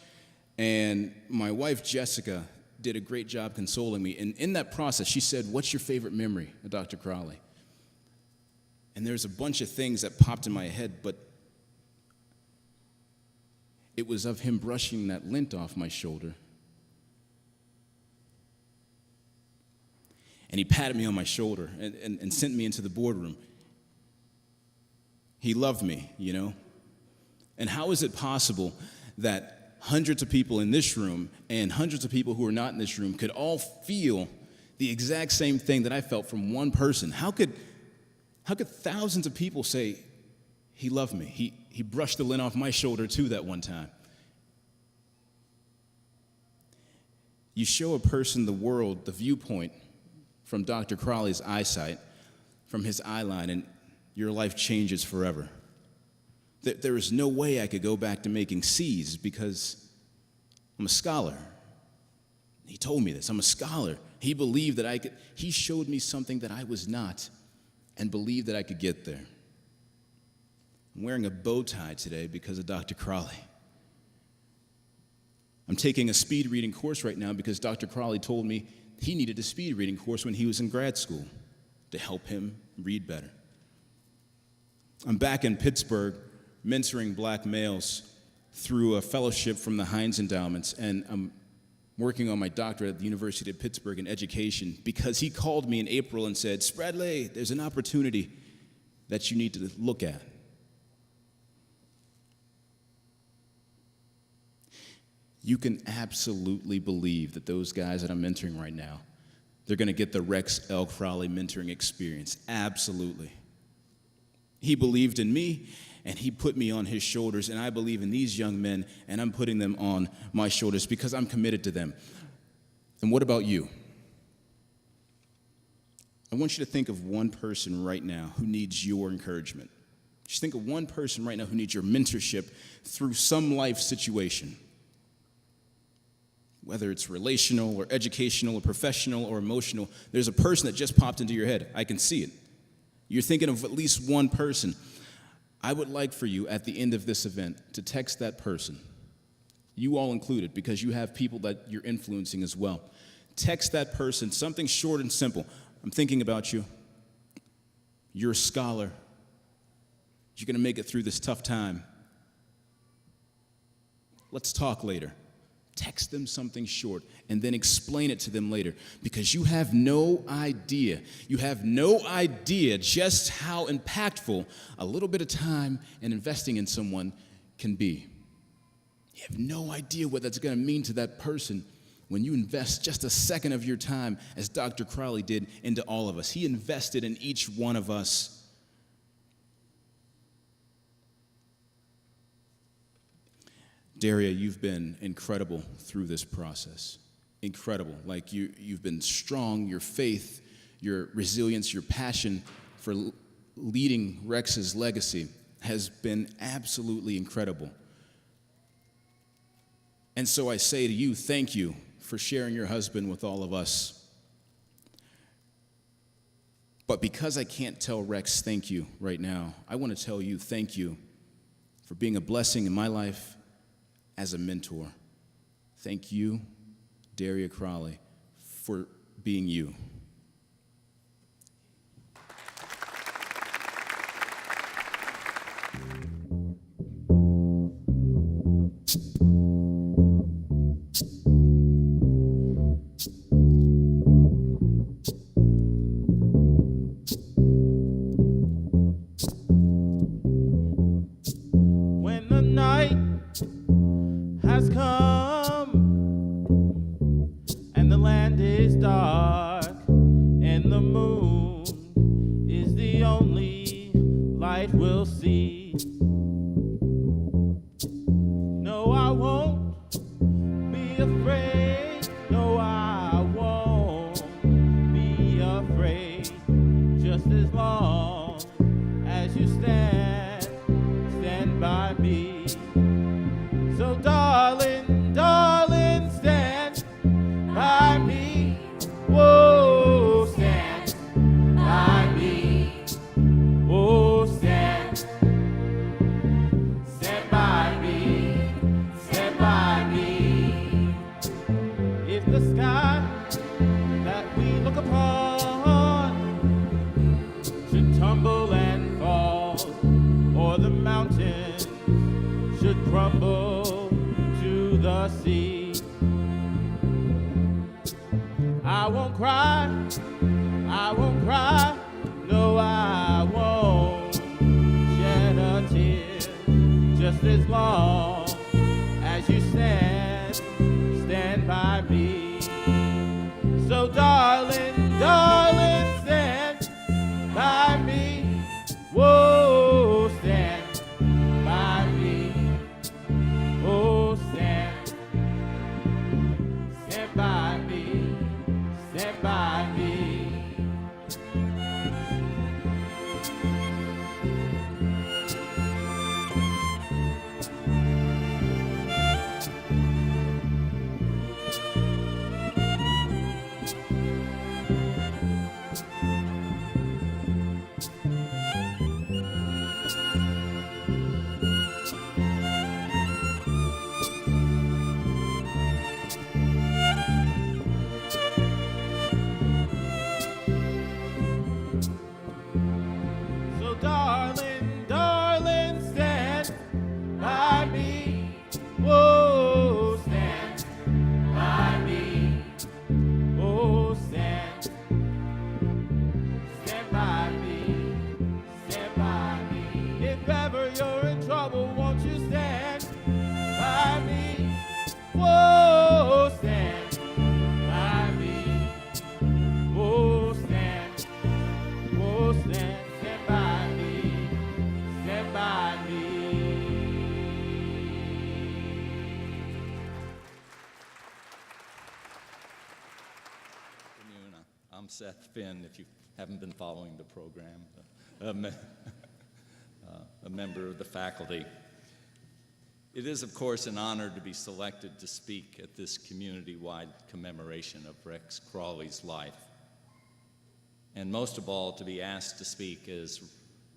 and my wife, Jessica, did a great job consoling me. And in that process, she said, what's your favorite memory of Dr. Crawley? And there's a bunch of things that popped in my head, but it was of him brushing that lint off my shoulder. And he patted me on my shoulder and sent me into the boardroom. He loved me, you know? And how is it possible that hundreds of people in this room and hundreds of people who are not in this room could all feel the exact same thing that I felt from one person? How could thousands of people say, he loved me? He brushed the lint off my shoulder too that one time. You show a person the world, the viewpoint from Dr. Crawley's eyesight, from his eye line, and your life changes forever. There is no way I could go back to making C's because I'm a scholar. He told me this. I'm a scholar. He believed that I could. He showed me something that I was not and believed that I could get there. I'm wearing a bow tie today because of Dr. Crawley. I'm taking a speed reading course right now because Dr. Crawley told me he needed a speed reading course when he was in grad school to help him read better. I'm back in Pittsburgh mentoring black males through a fellowship from the Heinz Endowments, and I'm working on my doctorate at the University of Pittsburgh in education because he called me in April and said, Spradley, there's an opportunity that you need to look at. You can absolutely believe that those guys that I'm mentoring right now, they're going to get the Rex L. Crawley mentoring experience. Absolutely. He believed in me, and he put me on his shoulders, and I believe in these young men, and I'm putting them on my shoulders because I'm committed to them. And what about you? I want you to think of one person right now who needs your encouragement. Just think of one person right now who needs your mentorship through some life situation. Whether it's relational or educational or professional or emotional, there's a person that just popped into your head. I can see it. You're thinking of at least one person. I would like for you at the end of this event to text that person you all included, because you have people that you're influencing as well. Text that person something short and simple. I'm thinking about you. You're a scholar. You're going to make it through this tough time. Let's talk later. Text them something short and then explain it to them later, because you have no idea. You have no idea just how impactful a little bit of time and investing in someone can be. You have no idea what that's going to mean to that person when you invest just a second of your time, as Dr. Crawley did, into all of us. He invested in each one of us. Daria, you've been incredible through this process. Incredible. Like you've been strong. Your faith, your resilience, your passion for leading Rex's legacy has been absolutely incredible. And so I say to you, thank you for sharing your husband with all of us. But because I can't tell Rex thank you right now, I want to tell you thank you for being a blessing in my life as a mentor. Thank you, Daria Crawley, for being you. When the night has come and the land is dark and the moon is the only light we'll see. No, I won't be afraid. No, I won't be afraid. Just as long as you stand by me. So darling, darling, stand by me. Whoa, stand by me. Whoa, stand by me. Stand by me. If the sky that we look upon should tumble and fall, or the mountain should crumble to the sea, I won't cry, no, I won't shed a tear, just as long as you stand by me. So darling, darling, stand by me. Whoa, stand by me. Oh, stand by me. Stand by me. So darling, darling, stand by me. Whoa, stand by me. Oh, stand by me. Stand by me. If ever you're in trouble, won't you stand by me? Whoa, stand by me. Oh, stand by me. Stand by me. Good afternoon. I'm Seth Finn, if you haven't been following the program, a member of the faculty. It is, of course, an honor to be selected to speak at this community-wide commemoration of Rex Crawley's life. And most of all, to be asked to speak as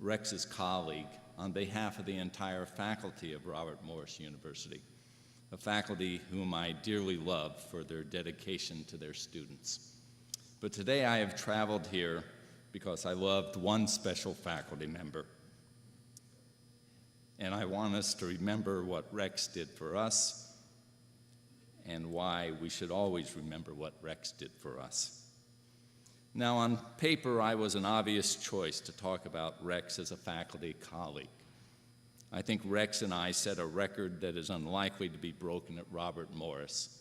Rex's colleague on behalf of the entire faculty of Robert Morris University. a faculty whom I dearly love for their dedication to their students. But today I have traveled here because I loved one special faculty member. And I want us to remember what Rex did for us and why we should always remember what Rex did for us. Now, on paper, I was an obvious choice to talk about Rex as a faculty colleague. I think Rex and I set a record that is unlikely to be broken at Robert Morris.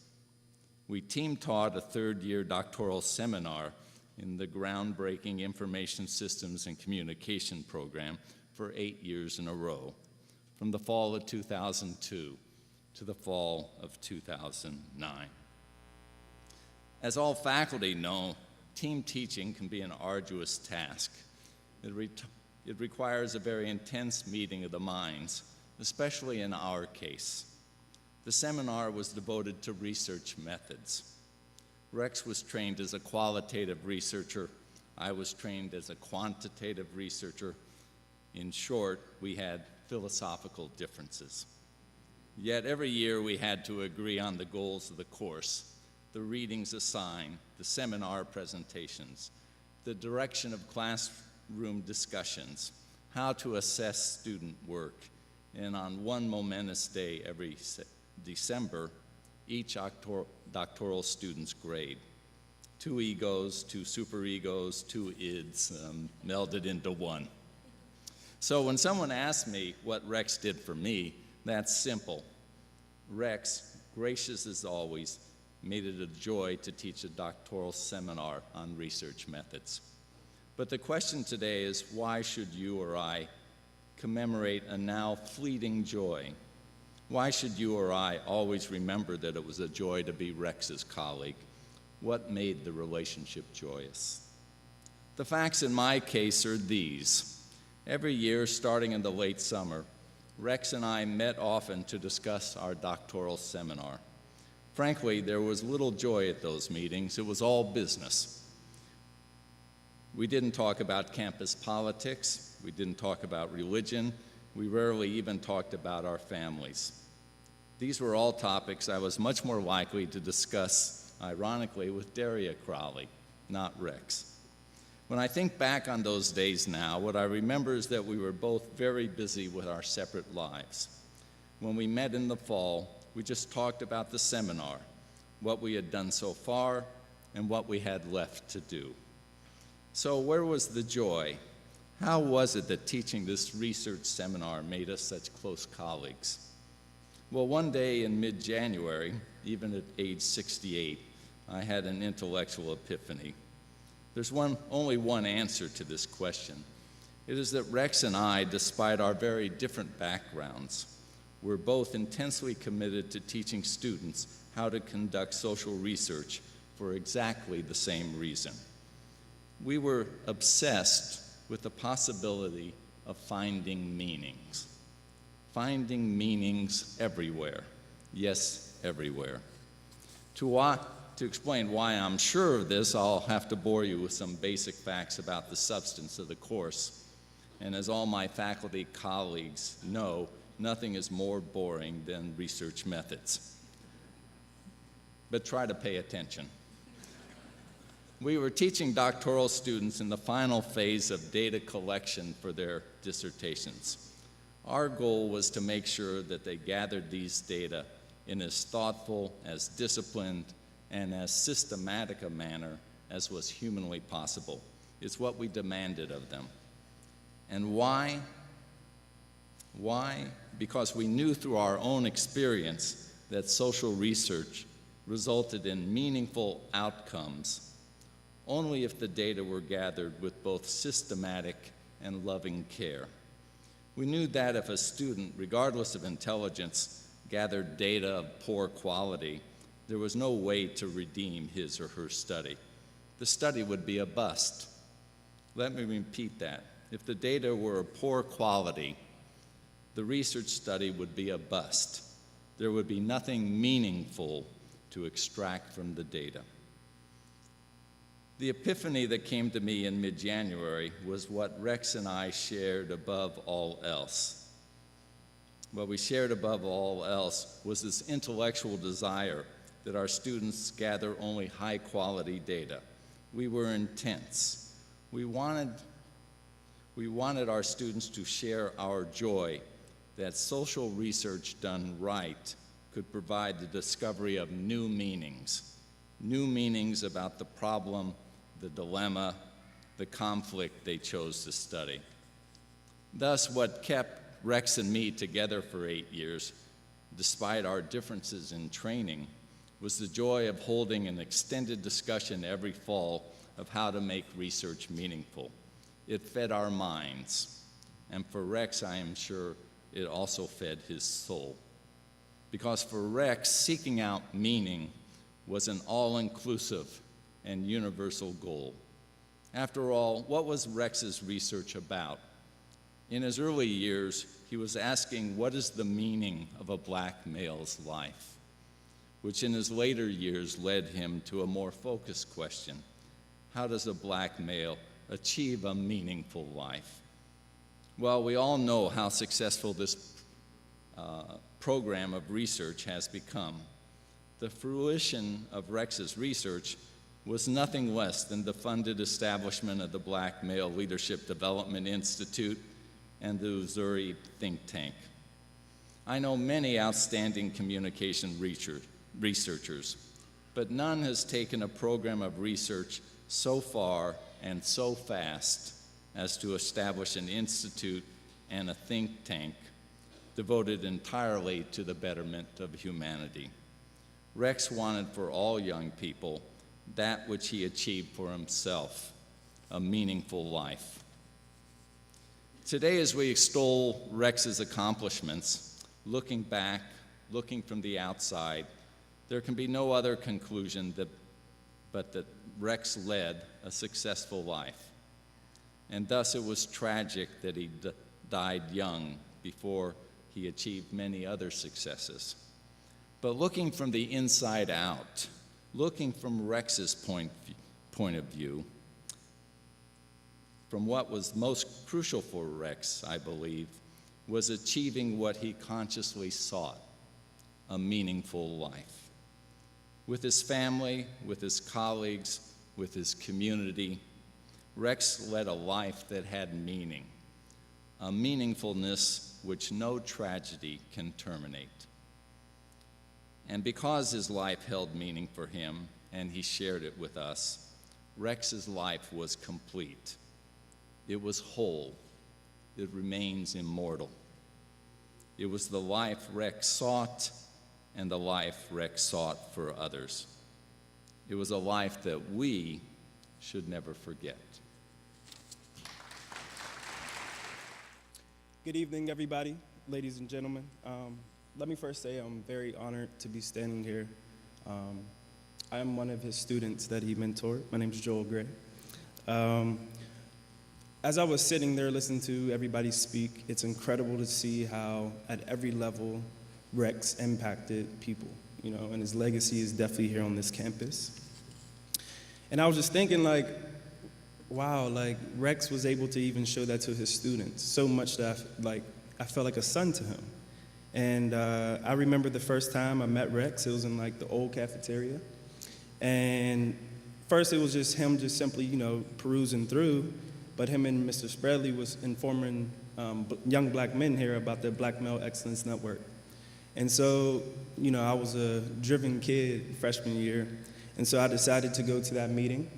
We team taught a third-year doctoral seminar in the groundbreaking Information Systems and Communication program for 8 years in a row, from the fall of 2002 to the fall of 2009. As all faculty know, team teaching can be an arduous task. It requires a very intense meeting of the minds, especially in our case. The seminar was devoted to research methods. Rex was trained as a qualitative researcher. I was trained as a quantitative researcher. In short, we had philosophical differences. Yet every year we had to agree on the goals of the course, the readings assigned, the seminar presentations, the direction of classroom discussions, how to assess student work, and on one momentous day every December, each doctoral student's grade. 2 egos, 2 superegos, 2 ids melded into one. So when someone asks me what Rex did for me, that's simple. Rex, gracious as always, made it a joy to teach a doctoral seminar on research methods. But the question today is, why should you or I commemorate a now fleeting joy? Why should you or I always remember that it was a joy to be Rex's colleague? What made the relationship joyous? The facts in my case are these. Every year, starting in the late summer, Rex and I met often to discuss our doctoral seminar. Frankly, there was little joy at those meetings. It was all business. We didn't talk about campus politics. We didn't talk about religion. We rarely even talked about our families. These were all topics I was much more likely to discuss, ironically, with Daria Crawley, not Rex. When I think back on those days now, what I remember is that we were both very busy with our separate lives. When we met in the fall, we just talked about the seminar, what we had done so far, and what we had left to do. So where was the joy? How was it that teaching this research seminar made us such close colleagues? Well, one day in mid-January, even at age 68, I had an intellectual epiphany. There's only one answer to this question. It is that Rex and I, despite our very different backgrounds, were both intensely committed to teaching students how to conduct social research for exactly the same reason. We were obsessed with the possibility of finding meanings. Finding meanings everywhere. Yes, everywhere. To explain why I'm sure of this, I'll have to bore you with some basic facts about the substance of the course. And as all my faculty colleagues know, nothing is more boring than research methods. But try to pay attention. We were teaching doctoral students in the final phase of data collection for their dissertations. Our goal was to make sure that they gathered these data in as thoughtful, as disciplined, and as systematic a manner as was humanly possible. It's what we demanded of them. And why? Why? Because we knew through our own experience that social research resulted in meaningful outcomes only if the data were gathered with both systematic and loving care. We knew that if a student, regardless of intelligence, gathered data of poor quality, there was no way to redeem his or her study. The study would be a bust. Let me repeat that. If the data were of poor quality, the research study would be a bust. There would be nothing meaningful to extract from the data. The epiphany that came to me in mid-January was what Rex and I shared above all else. What we shared above all else was this intellectual desire that our students gather only high-quality data. We were intense. We wanted our students to share our joy that social research done right could provide the discovery of new meanings about the problem, the dilemma, the conflict they chose to study. Thus, what kept Rex and me together for 8 years, despite our differences in training, was the joy of holding an extended discussion every fall of how to make research meaningful. It fed our minds, and for Rex, I am sure it also fed his soul. Because for Rex, seeking out meaning was an all-inclusive and universal goal. After all, what was Rex's research about? In his early years, he was asking, what is the meaning of a black male's life? Which in his later years led him to a more focused question. How does a black male achieve a meaningful life? Well, we all know how successful this program of research has become. The fruition of Rex's research was nothing less than the funded establishment of the Black Male Leadership Development Institute and the Missouri think tank. I know many outstanding communication researchers, but none has taken a program of research so far and so fast as to establish an institute and a think tank devoted entirely to the betterment of humanity. Rex wanted for all young people that which he achieved for himself, a meaningful life. Today, as we extol Rex's accomplishments, looking back, looking from the outside, there can be no other conclusion but that Rex led a successful life. And thus it was tragic that he died young before he achieved many other successes. But looking from the inside out, looking from Rex's point of view, from what was most crucial for Rex, I believe, was achieving what he consciously sought, a meaningful life. With his family, with his colleagues, with his community, Rex led a life that had meaning, a meaningfulness which no tragedy can terminate. And because his life held meaning for him, and he shared it with us, Rex's life was complete. It was whole. It remains immortal. It was the life Rex sought and the life Rex sought for others. It was a life that we should never forget. Good evening, everybody, ladies and gentlemen. Let me first say I'm very honored to be standing here. I am one of his students that he mentored. My name is Joel Gray. As I was sitting there listening to everybody speak, it's incredible to see how at every level Rex impacted people, and his legacy is definitely here on this campus. And I was just thinking, wow, Rex was able to even show that to his students, so much that I felt like a son to him. And I remember the first time I met Rex, it was in the old cafeteria. And first it was just him just simply, perusing through, but him and Mr. Spreadley was informing young black men here about the Black Male Excellence Network. And so, I was a driven kid freshman year, and so I decided to go to that meeting.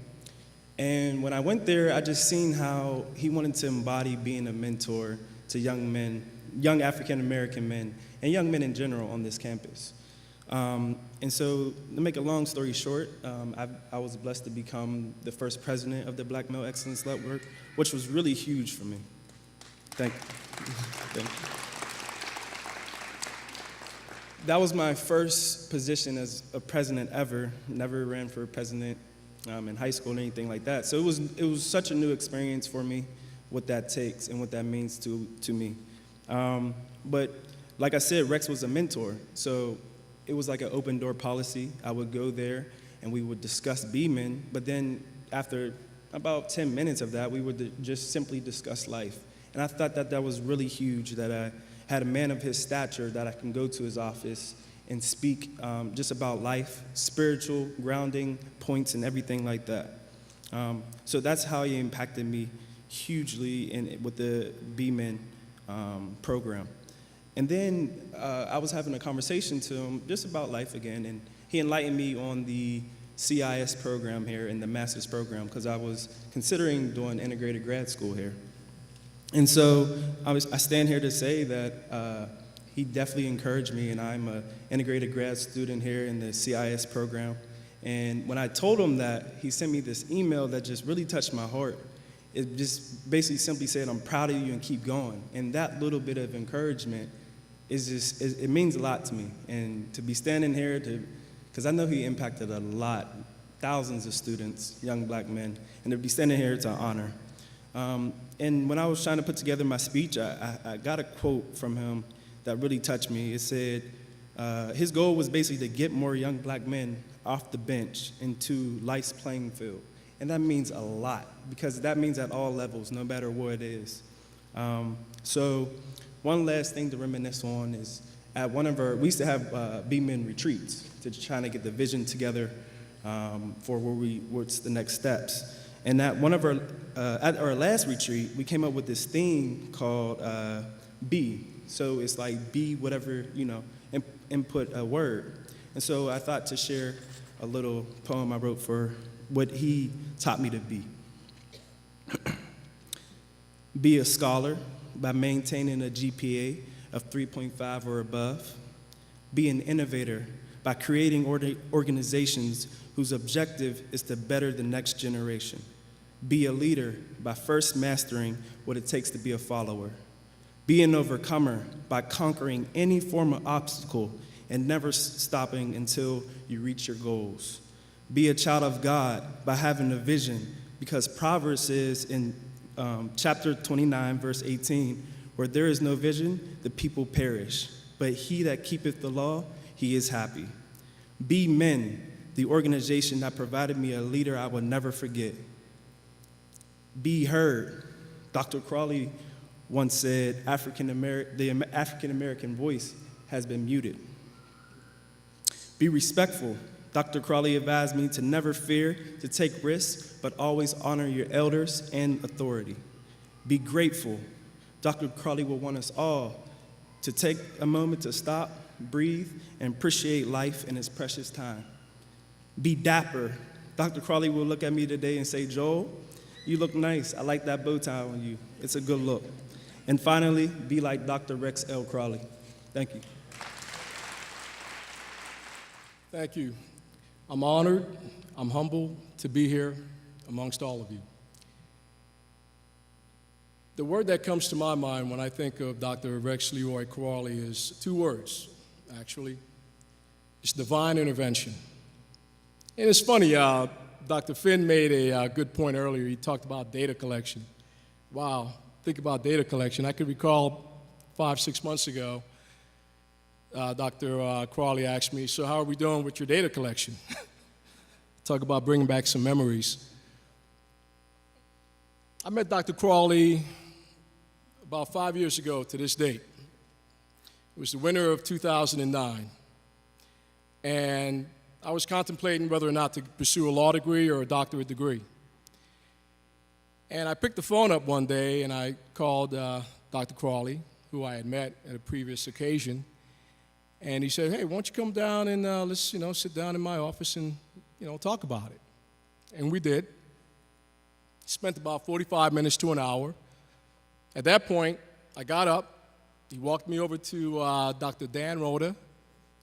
And when I went there, I just seen how he wanted to embody being a mentor to young men, young African-American men, and young men in general on this campus. And so, to make a long story short, I was blessed to become the first president of the Black Male Excellence Network, which was really huge for me. Thank you. Thank you. That was my first position as a president ever. Never ran for president in high school or anything like that. So it was such a new experience for me, what that takes and what that means to me. But like I said, Rex was a mentor. So it was like an open door policy. I would go there and we would discuss B-Men, but then after about 10 minutes of that, we would just simply discuss life. And I thought that was really huge, that I had a man of his stature that I can go to his office and speak just about life, spiritual grounding points, and everything like that. So that's how he impacted me hugely with the B-Men program. And then I was having a conversation to him just about life again, and he enlightened me on the CIS program here and the master's program, because I was considering doing integrated grad school here. And so I stand here to say that he definitely encouraged me, and I'm an integrated grad student here in the CIS program. And when I told him that, he sent me this email that just really touched my heart. It just basically simply said, "I'm proud of you and keep going." And that little bit of encouragement is just, it means a lot to me. And to be standing here because I know he impacted a lot, thousands of students, young black men, and to be standing here, it's an honor. And when I was trying to put together my speech, I got a quote from him that really touched me. It said, his goal was basically to get more young black men off the bench into life's playing field. And that means a lot, because that means at all levels, no matter what it is. So one last thing to reminisce on is at we used to have B-Men retreats to try to get the vision together for what's the next steps. And at at our last retreat, we came up with this theme called B. So it's like be whatever, input a word. And so I thought to share a little poem I wrote for what he taught me to be. Be a scholar by maintaining a GPA of 3.5 or above. Be an innovator by creating organizations whose objective is to better the next generation. Be a leader by first mastering what it takes to be a follower. Be an overcomer by conquering any form of obstacle and never stopping until you reach your goals. Be a child of God by having a vision, because Proverbs says in chapter 29, verse 18, where there is no vision, the people perish. But he that keepeth the law, he is happy. Be Men, the organization that provided me a leader I will never forget. Be heard. Dr. Crawley once said, the African-American voice has been muted. Be respectful. Dr. Crawley advised me to never fear to take risks, but always honor your elders and authority. Be grateful. Dr. Crawley will want us all to take a moment to stop, breathe, and appreciate life in its precious time. Be dapper. Dr. Crawley will look at me today and say, "Joel, you look nice. I like that bow tie on you. It's a good look." And finally, be like Dr. Rex L. Crawley. Thank you. Thank you. I'm honored, I'm humbled to be here amongst all of you. The word that comes to my mind when I think of Dr. Rex Leroy Crawley is two words, actually. It's divine intervention. And it's funny, Dr. Finn made a good point earlier. He talked about data collection. Wow, think about data collection. I could recall 5-6 months ago, Dr. Crawley asked me, "So how are we doing with your data collection?" Talk about bringing back some memories. I met Dr. Crawley about 5 years ago to this date. It was the winter of 2009. And I was contemplating whether or not to pursue a law degree or a doctorate degree. And I picked the phone up one day and I called Dr. Crawley, who I had met at a previous occasion. And he said, "Hey, why don't you come down and let's, sit down in my office and, talk about it." And we did. Spent about 45 minutes to an hour. At that point, I got up. He walked me over to Dr. Dan Rhoda.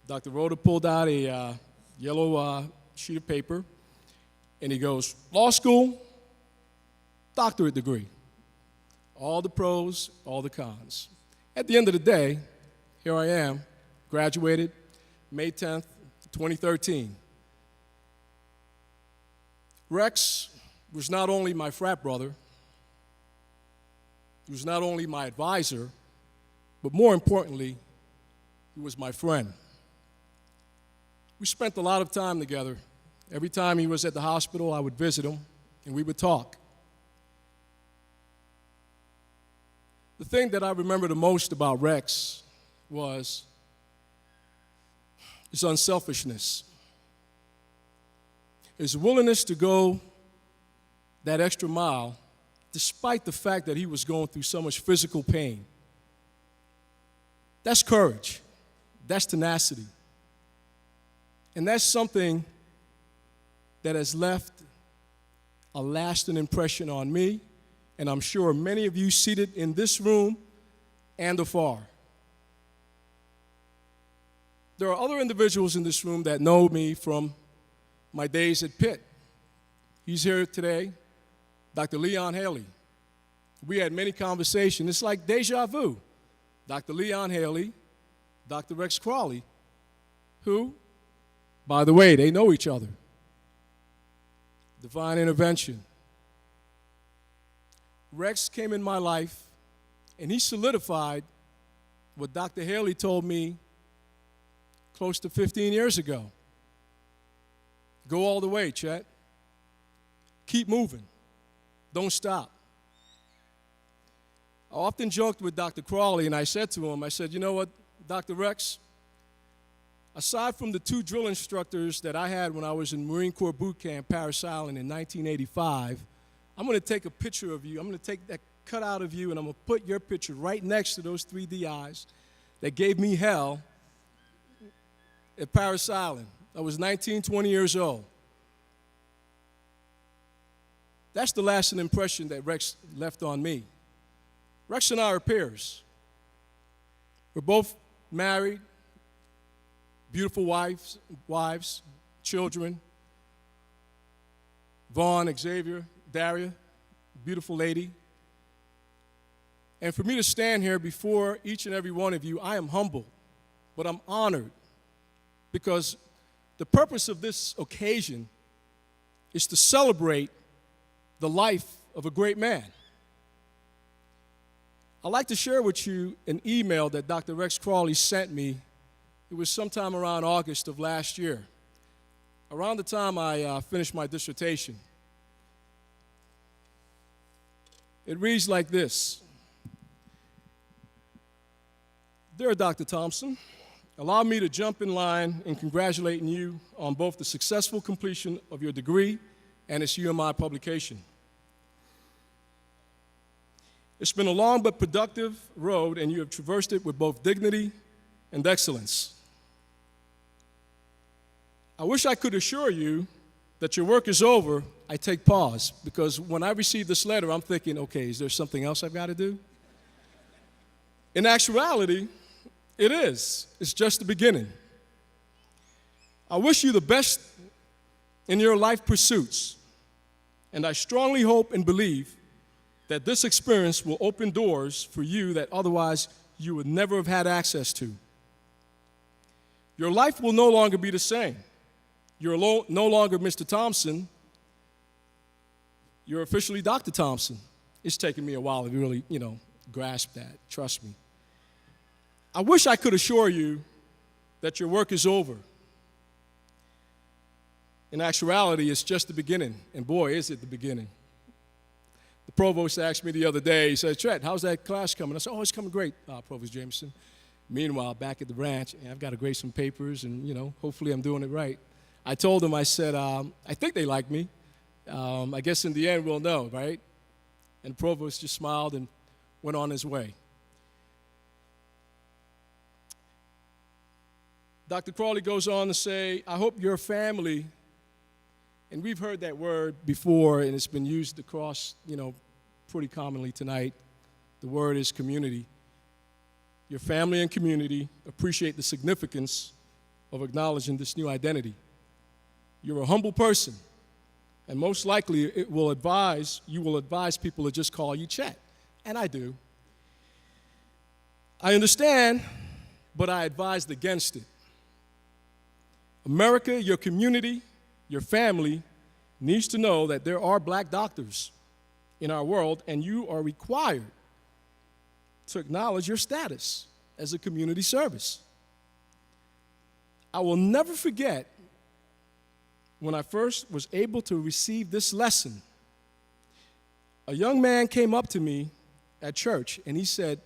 Dr. Rhoda pulled out a yellow sheet of paper, and he goes, "Law school, doctorate degree. All the pros, all the cons." At the end of the day, here I am, graduated May 10th, 2013. Rex was not only my frat brother, he was not only my advisor, but more importantly, he was my friend. We spent a lot of time together. Every time he was at the hospital, I would visit him, and we would talk. The thing that I remember the most about Rex was his unselfishness, his willingness to go that extra mile despite the fact that he was going through so much physical pain. That's courage. That's tenacity. And that's something that has left a lasting impression on me, and I'm sure many of you seated in this room and afar. There are other individuals in this room that know me from my days at Pitt. He's here today, Dr. Leon Haley. We had many conversations. It's like deja vu. Dr. Leon Haley, Dr. Rex Crawley, who, by the way, they know each other. Divine intervention. Rex came in my life, and he solidified what Dr. Haley told me close to 15 years ago. Go all the way, Chet. Keep moving. Don't stop. I often joked with Dr. Crawley, and I said to him, I said, you know what, Dr. Rex, aside from the 2 drill instructors that I had when I was in Marine Corps boot camp, Parris Island, in 1985, I'm going to take a picture of you. I'm going to take that cutout of you, and I'm going to put your picture right next to those 3 DIs that gave me hell at Parris Island. I was 19, 20 years old. That's the lasting impression that Rex left on me. Rex and I are peers. We're both married, beautiful wives, children. Vaughn, Xavier, Daria, beautiful lady. And for me to stand here before each and every one of you, I am humbled, but I'm honored, because the purpose of this occasion is to celebrate the life of a great man. I'd like to share with you an email that Dr. Rex Crawley sent me. It was sometime around August of last year, around the time I finished my dissertation. It reads like this. Dear Dr. Thompson, allow me to jump in line in congratulating you on both the successful completion of your degree and its UMI publication. It's been a long but productive road, and you have traversed it with both dignity and excellence. I wish I could assure you that your work is over. I take pause, because when I received this letter, I'm thinking, okay, is there something else I've got to do? In actuality, it is. It's just the beginning. I wish you the best in your life pursuits, and I strongly hope and believe that this experience will open doors for you that otherwise you would never have had access to. Your life will no longer be the same. You're no longer Mr. Thompson. You're officially Dr. Thompson. It's taken me a while to really, grasp that. Trust me. I wish I could assure you that your work is over. In actuality, it's just the beginning. And boy, is it the beginning. The provost asked me the other day, he said, Tret, how's that class coming? I said, oh, it's coming great, Provost Jameson. Meanwhile, back at the branch, I've got to grade some papers, and, hopefully I'm doing it right. I told him, I said, I think they like me. I guess in the end we'll know, right? And the provost just smiled and went on his way. Dr. Crawley goes on to say, I hope your family, and we've heard that word before, and it's been used across, pretty commonly tonight. The word is community. Your family and community appreciate the significance of acknowledging this new identity. You're a humble person, and most likely you will advise people to just call you Chet, and I do. I understand, but I advised against it. America, your community, your family needs to know that there are black doctors in our world, and you are required to acknowledge your status as a community service. I will never forget when I first was able to receive this lesson. A young man came up to me at church, and he said,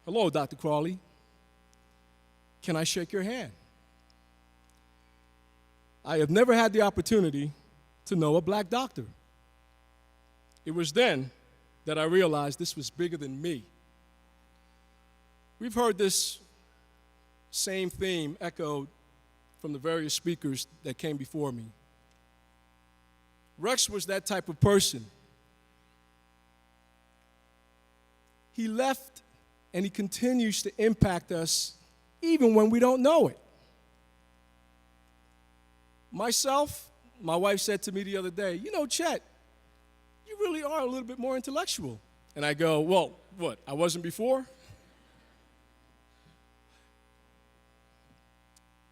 hello, Dr. Crawley. can I shake your hand? I have never had the opportunity to know a black doctor. It was then that I realized this was bigger than me. We've heard this same theme echoed from the various speakers that came before me. Rex was that type of person. He left and he continues to impact us even when we don't know it. Myself, my wife said to me the other day, you know, Chet, you really are a little bit more intellectual. And I go, well, what, I wasn't before?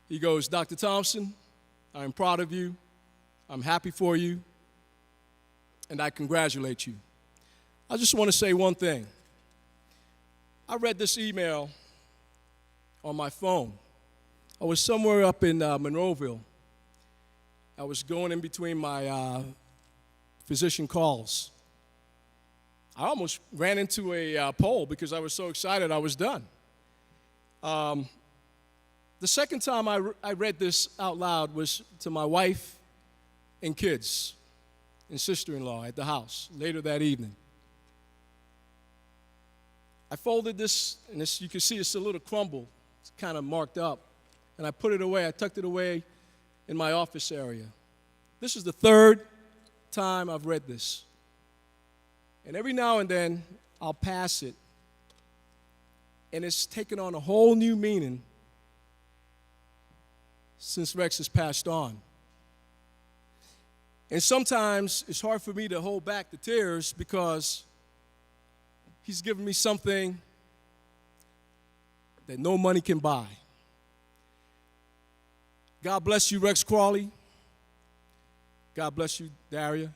He goes, Dr. Thompson, I'm proud of you, I'm happy for you, and I congratulate you. I just want to say one thing. I read this email on my phone. I was somewhere up in Monroeville. I was going in between my physician calls. I almost ran into a pole because I was so excited I was done. The second time I read this out loud was to my wife and kids and sister-in-law at the house later that evening. I folded this, and this, you can see it's a little crumble. It's kind of marked up. And I put it away. I tucked it away in my office area. This is the third time I've read this. And every now and then, I'll pass it. And it's taken on a whole new meaning since Rex has passed on. And sometimes it's hard for me to hold back the tears because he's given me something that no money can buy. God bless you, Rex Crawley. God bless you, Daria,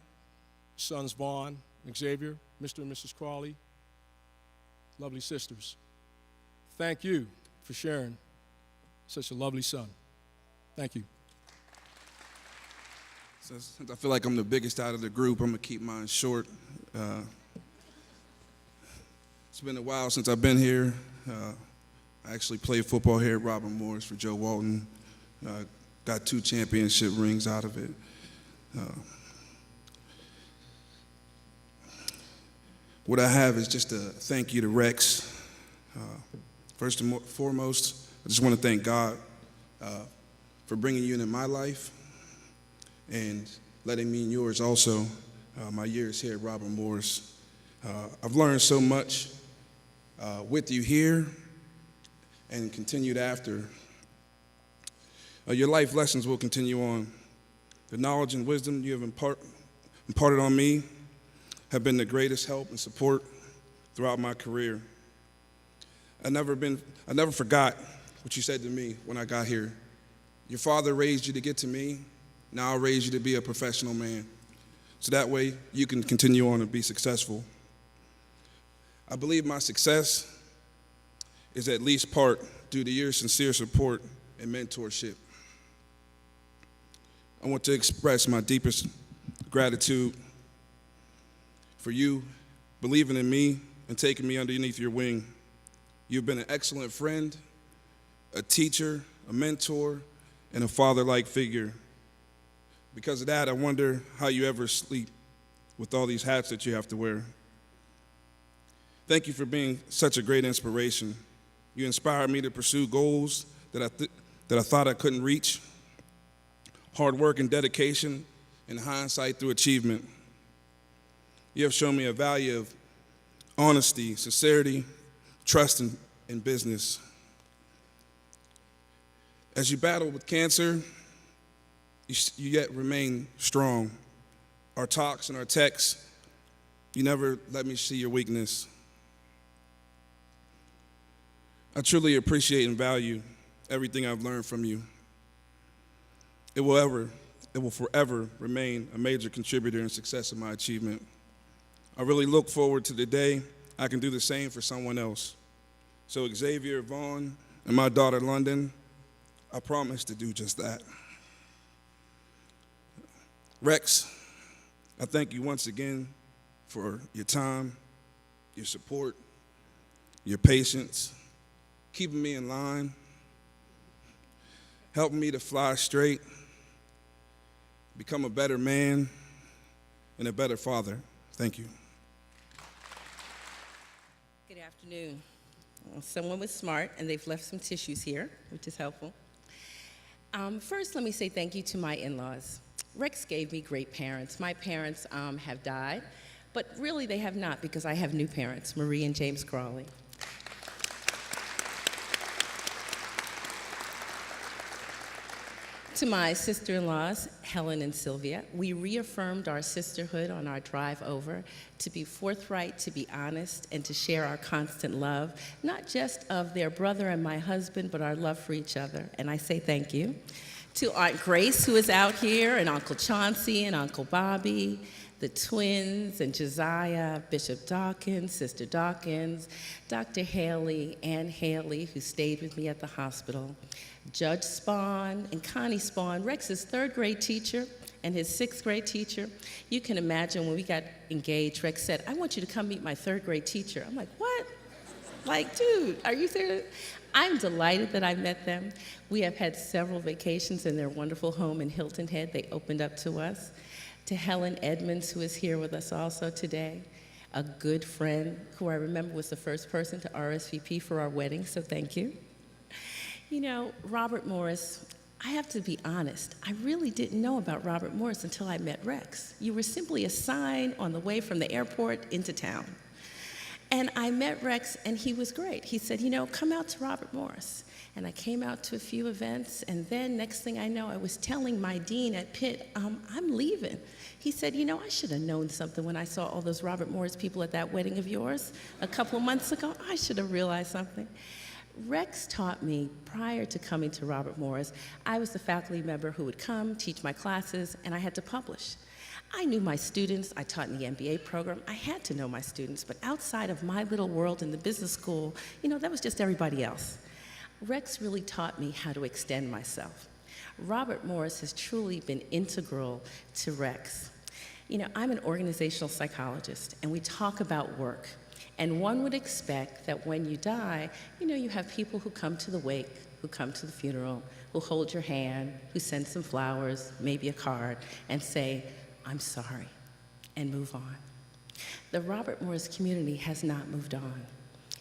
sons Vaughn, Xavier, Mr. and Mrs. Crawley, lovely sisters. Thank you for sharing such a lovely son. Thank you. So since I feel like I'm the biggest out of the group, I'm going to keep mine short. It's been a while since I've been here. I actually played football here at Robert Morris for Joe Walton. Got 2 championship rings out of it. What I have is just a thank you to Rex. First and foremost, I just want to thank God for bringing you into my life and letting me in yours also, my years here at Robert Morris. I've learned so much with you here and continued after. Your life lessons will continue on. The knowledge and wisdom you have imparted on me have been the greatest help and support throughout my career. I never forgot what you said to me when I got here. Your father raised you to get to me. Now I'll raise you to be a professional man. So that way you can continue on and be successful. I believe my success is at least part due to your sincere support and mentorship. I want to express my deepest gratitude for you believing in me and taking me underneath your wing. You've been an excellent friend, a teacher, a mentor, and a father-like figure. Because of that, I wonder how you ever sleep with all these hats that you have to wear. Thank you for being such a great inspiration. You inspired me to pursue goals that I thought I couldn't reach. Hard work and dedication, and hindsight through achievement. You have shown me a value of honesty, sincerity, trust in business. As you battle with cancer, you yet remain strong. Our talks and our texts, you never let me see your weakness. I truly appreciate and value everything I've learned from you. It will forever remain a major contributor in success of my achievement. I really look forward to the day I can do the same for someone else. So Xavier, Vaughn, and my daughter London, I promise to do just that. Rex, I thank you once again for your time, your support, your patience, keeping me in line, helping me to fly straight, become a better man, and a better father. Thank you. Good afternoon. Someone was smart, and they've left some tissues here, which is helpful. First, let me say thank you to my in-laws. Rex gave me great parents. My parents have died, but really they have not, because I have new parents, Marie and James Crawley. To my sister-in-laws, Helen and Sylvia, we reaffirmed our sisterhood on our drive over to be forthright, to be honest, and to share our constant love, not just of their brother and my husband, but our love for each other. And I say thank you. To Aunt Grace, who is out here, and Uncle Chauncey and Uncle Bobby, the twins, and Josiah, Bishop Dawkins, Sister Dawkins, Dr. Haley, Ann Haley, who stayed with me at the hospital, Judge Spahn, and Connie Spahn, Rex's third grade teacher and his sixth grade teacher. You can imagine when we got engaged, Rex said, "I want you to come meet my third grade teacher." I'm like, what? Like, dude, are you serious? I'm delighted that I met them. We have had several vacations in their wonderful home in Hilton Head. They opened up to us. To Helen Edmonds, who is here with us also today, a good friend who I remember was the first person to RSVP for our wedding, so thank you. You know, Robert Morris, I have to be honest, I really didn't know about Robert Morris until I met Rex. You were simply a sign on the way from the airport into town. And I met Rex, and he was great. He said, you know, come out to Robert Morris. And I came out to a few events, and then next thing I know, I was telling my dean at Pitt, I'm leaving. He said, you know, I should have known something when I saw all those Robert Morris people at that wedding of yours a couple of months ago. I should have realized something. Rex taught me, prior to coming to Robert Morris, I was the faculty member who would come, teach my classes, and I had to publish. I knew my students. I taught in the MBA program. I had to know my students, but outside of my little world in the business school, you know, that was just everybody else. Rex really taught me how to extend myself. Robert Morris has truly been integral to Rex. You know, I'm an organizational psychologist, and we talk about work. And one would expect that when you die, you know, you have people who come to the wake, who come to the funeral, who hold your hand, who send some flowers, maybe a card, and say, I'm sorry, and move on. The Robert Morris community has not moved on,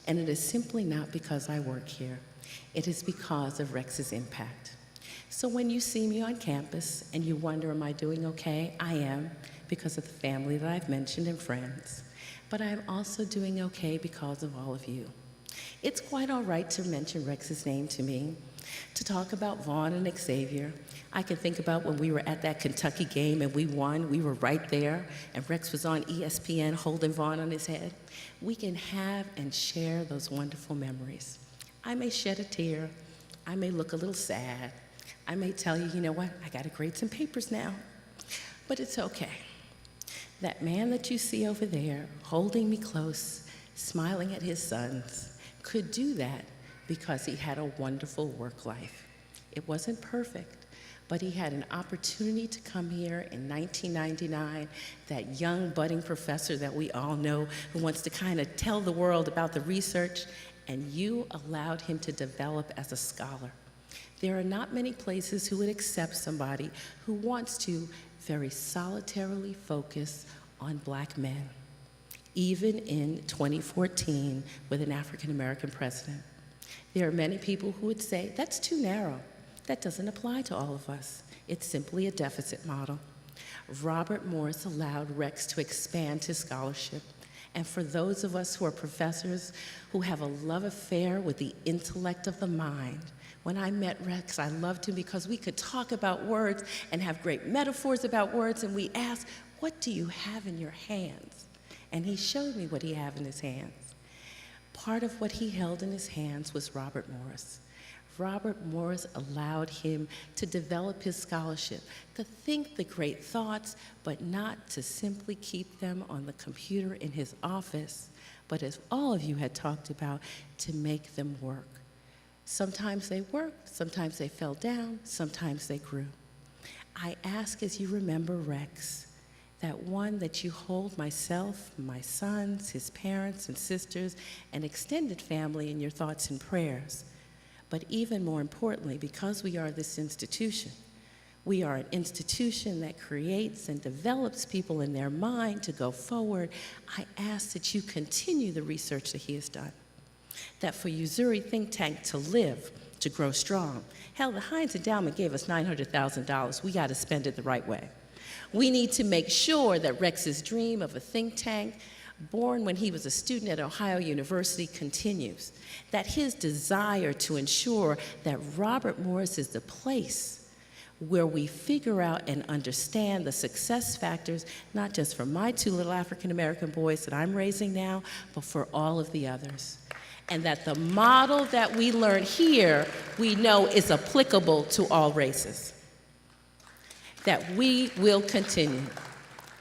and it is simply not because I work here. It is because of Rex's impact. So when you see me on campus and you wonder, am I doing okay? I am, because of the family that I've mentioned and friends. But I'm also doing okay because of all of you. It's quite all right to mention Rex's name to me, to talk about Vaughn and Xavier. I can think about when we were at that Kentucky game and we won. We were right there, and Rex was on ESPN holding Vaughn on his head. We can have and share those wonderful memories. I may shed a tear. I may look a little sad. I may tell you, you know what, I gotta grade some papers now. But it's okay. That man that you see over there, holding me close, smiling at his sons, could do that because he had a wonderful work life. It wasn't perfect, but he had an opportunity to come here in 1999, that young budding professor that we all know who wants to kind of tell the world about the research, and you allowed him to develop as a scholar. There are not many places who would accept somebody who wants to very solitarily focus on black men, even in 2014 with an African American president. There are many people who would say, that's too narrow. That doesn't apply to all of us. It's simply a deficit model. Robert Morris allowed Rex to expand his scholarship. And for those of us who are professors who have a love affair with the intellect of the mind, when I met Rex, I loved him because we could talk about words and have great metaphors about words, and we asked, what do you have in your hands? And he showed me what he had in his hands. Part of what he held in his hands was Robert Morris. Robert Morris allowed him to develop his scholarship, to think the great thoughts, but not to simply keep them on the computer in his office, but as all of you had talked about, to make them work. Sometimes they worked, sometimes they fell down, sometimes they grew. I ask as you remember Rex, that one that you hold myself, my sons, his parents and sisters, and extended family in your thoughts and prayers. But even more importantly, because we are this institution, we are an institution that creates and develops people in their mind to go forward. I ask that you continue the research that he has done, that for Uzuri think tank to live, to grow strong. Hell, the Heinz Endowment gave us $900,000. We got to spend it the right way. We need to make sure that Rex's dream of a think tank, born when he was a student at Ohio University, continues, that his desire to ensure that Robert Morris is the place where we figure out and understand the success factors, not just for my two little African-American boys that I'm raising now, but for all of the others. And that the model that we learn here, we know is applicable to all races. That we will continue.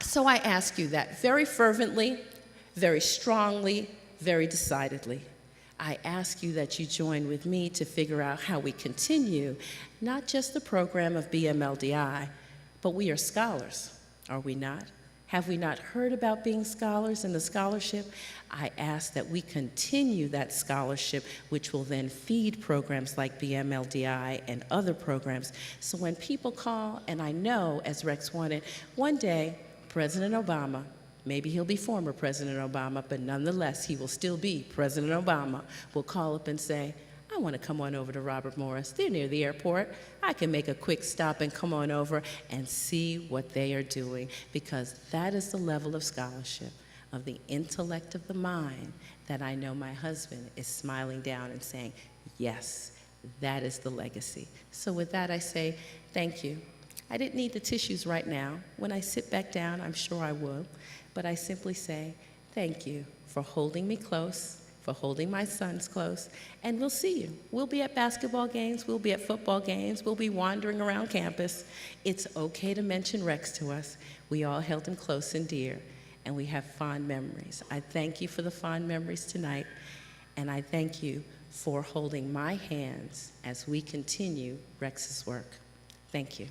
So I ask you that very fervently, very strongly, very decidedly. I ask you that you join with me to figure out how we continue, not just the program of BMLDI, but we are scholars, are we not? Have we not heard about being scholars and the scholarship? I ask that we continue that scholarship, which will then feed programs like BMLDI and other programs. So when people call, and I know, as Rex wanted, one day, President Obama, maybe he'll be former President Obama, but nonetheless, he will still be President Obama, will call up and say, I want to come on over to Robert Morris. They're near the airport. I can make a quick stop and come on over and see what they are doing, because that is the level of scholarship, of the intellect of the mind, that I know my husband is smiling down and saying, yes, that is the legacy. So with that, I say thank you. I didn't need the tissues right now. When I sit back down, I'm sure I will. But I simply say thank you for holding me close, for holding my sons close, and we'll see you. We'll be at basketball games, we'll be at football games, we'll be wandering around campus. It's okay to mention Rex to us. We all held him close and dear, and we have fond memories. I thank you for the fond memories tonight, and I thank you for holding my hands as we continue Rex's work. Thank you.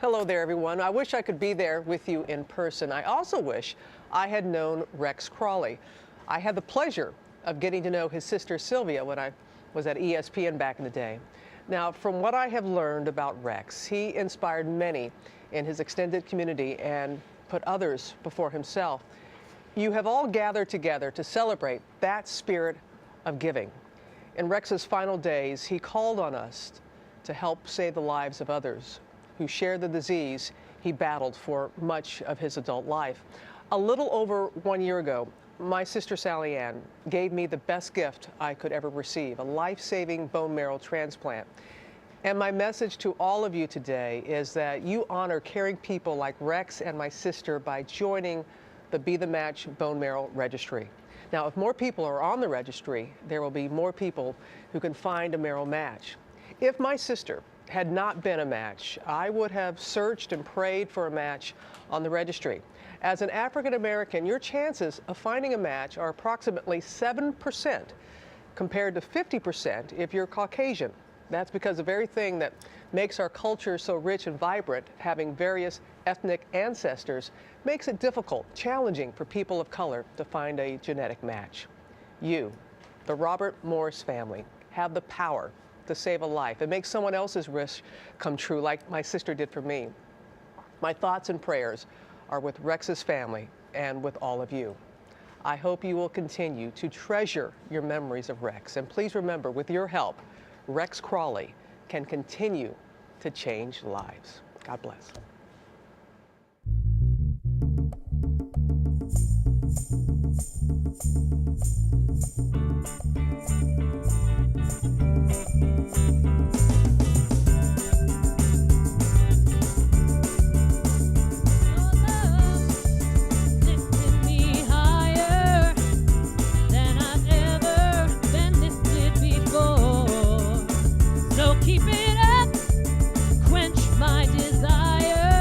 Hello there, everyone. I wish I could be there with you in person. I also wish I had known Rex Crawley. I had the pleasure of getting to know his sister Sylvia when I was at ESPN back in the day. Now, from what I have learned about Rex, he inspired many in his extended community and put others before himself. You have all gathered together to celebrate that spirit of giving. In Rex's final days, he called on us to help save the lives of others who shared the disease he battled for much of his adult life. A little over 1 year ago, my sister Sally Ann gave me the best gift I could ever receive, a life-saving bone marrow transplant. And my message to all of you today is that you honor caring people like Rex and my sister by joining the Be the Match Bone Marrow Registry. Now, if more people are on the registry, there will be more people who can find a marrow match. If my sister had not been a match, I would have searched and prayed for a match on the registry. As an African American, your chances of finding a match are approximately 7% compared to 50% if you're Caucasian. That's because the very thing that makes our culture so rich and vibrant, having various ethnic ancestors, makes it difficult, challenging for people of color to find a genetic match. You, the Robert Morris family, have the power to save a life and make someone else's wish come true, like my sister did for me. My thoughts and prayers are with Rex's family and with all of you. I hope you will continue to treasure your memories of Rex. And please remember, with your help, Rex Crawley can continue to change lives. God bless. Keep it up, quench my desire.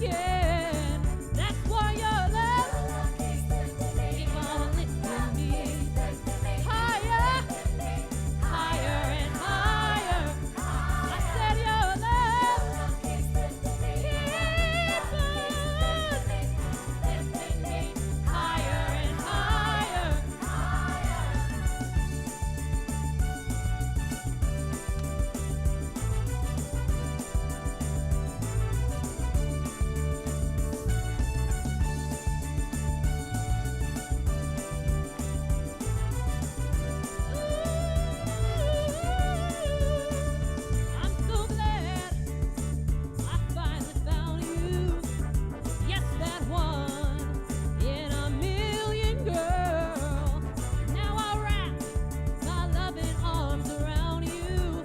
again. That's why your love keep on lifting me higher, higher and higher. I said your love keep on lifting me higher and higher. I'm so glad I finally found you. Yes, that one in a million, girl. Now I wrap my loving arms around you.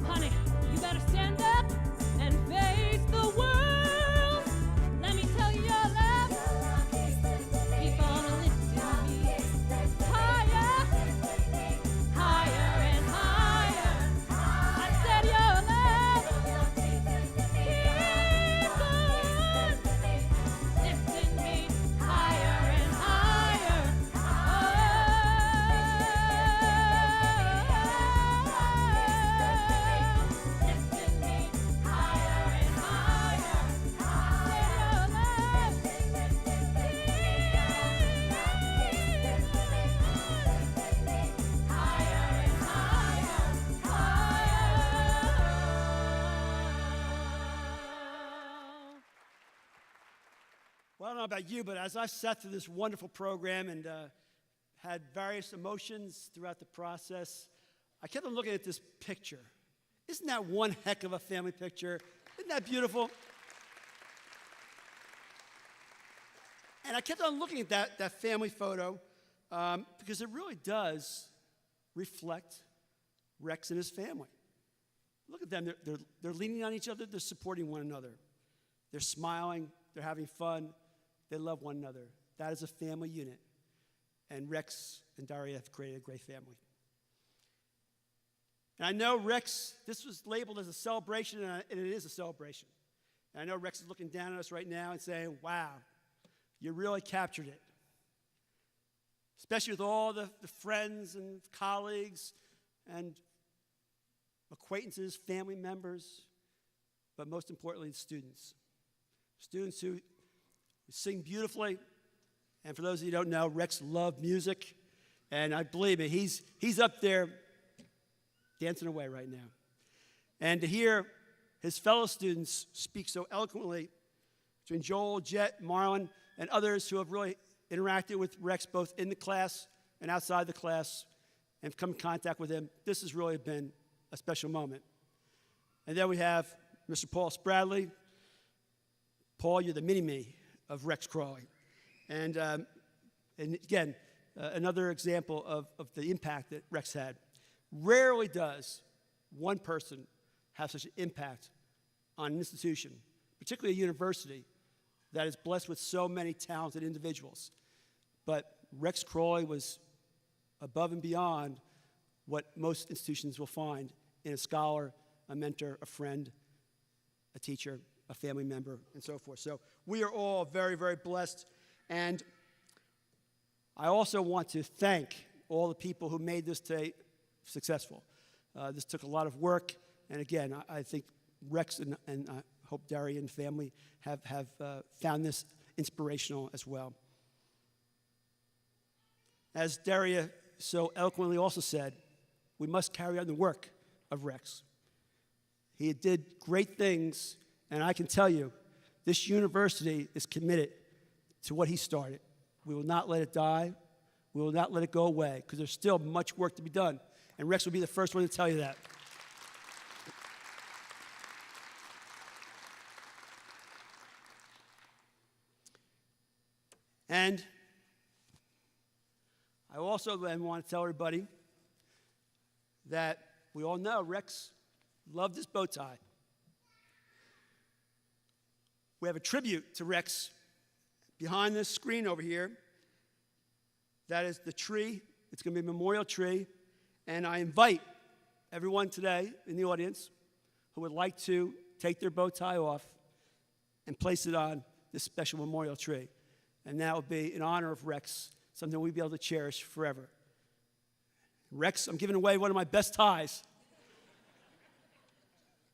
Honey, you better stand up and face the world. Let me tell you, your love keep on lifting me higher, higher and higher. I said your love keep on lifting me higher and higher. Lifting me higher and higher. Well, I don't know about you, but as I sat through this wonderful program and had various emotions throughout the process, I kept on looking at this picture. Isn't that one heck of a family picture? Isn't that beautiful? And I kept on looking at that family photo because it really does reflect Rex and his family. Look at them. They're leaning on each other. They're supporting one another. They're smiling. They're having fun. They love one another. That is a family unit. And Rex and Daria have created a great family. And I know Rex, this was labeled as a celebration, and it is a celebration. And I know Rex is looking down at us right now and saying, wow, you really captured it. Especially with all the friends and colleagues and acquaintances, family members, but most importantly, students. Students who sing beautifully. And for those of you who don't know, Rex loved music. And I believe me, he's up there dancing away right now. And to hear his fellow students speak so eloquently between Joel, Jet, Marlon, and others who have really interacted with Rex both in the class and outside the class and come in contact with him, this has really been a special moment. And then we have Mr. Paul Spradley. Paul, you're the mini-me of Rex Crawley. And again, another example of the impact that Rex had. Rarely does one person have such an impact on an institution, particularly a university, that is blessed with so many talented individuals. But Rex Crawley was above and beyond what most institutions will find in a scholar, a mentor, a friend, a teacher, a family member, and so forth. So we are all very, very blessed. And I also want to thank all the people who made this day successful. This took a lot of work. And again, I think Rex and I hope Daria and family have found this inspirational as well. As Daria so eloquently also said, we must carry on the work of Rex. He did great things, and I can tell you, this university is committed to what he started. We will not let it die. We will not let it go away, because there's still much work to be done. And Rex will be the first one to tell you that. And I also then want to tell everybody that we all know Rex loved his bow tie. We have a tribute to Rex behind this screen over here. That is the tree. It's going to be a memorial tree. And I invite everyone today in the audience who would like to take their bow tie off and place it on this special memorial tree. And that will be in honor of Rex, something we'll be able to cherish forever. Rex, I'm giving away one of my best ties.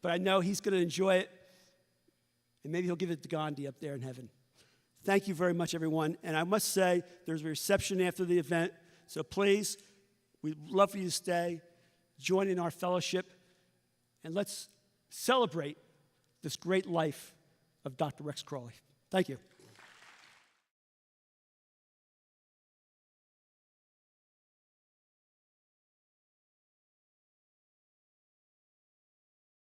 But I know he's going to enjoy it, and maybe he'll give it to Gandhi up there in heaven. Thank you very much, everyone. And I must say, there's a reception after the event, so please, we'd love for you to stay, join in our fellowship, and let's celebrate this great life of Dr. Rex Crawley. Thank you.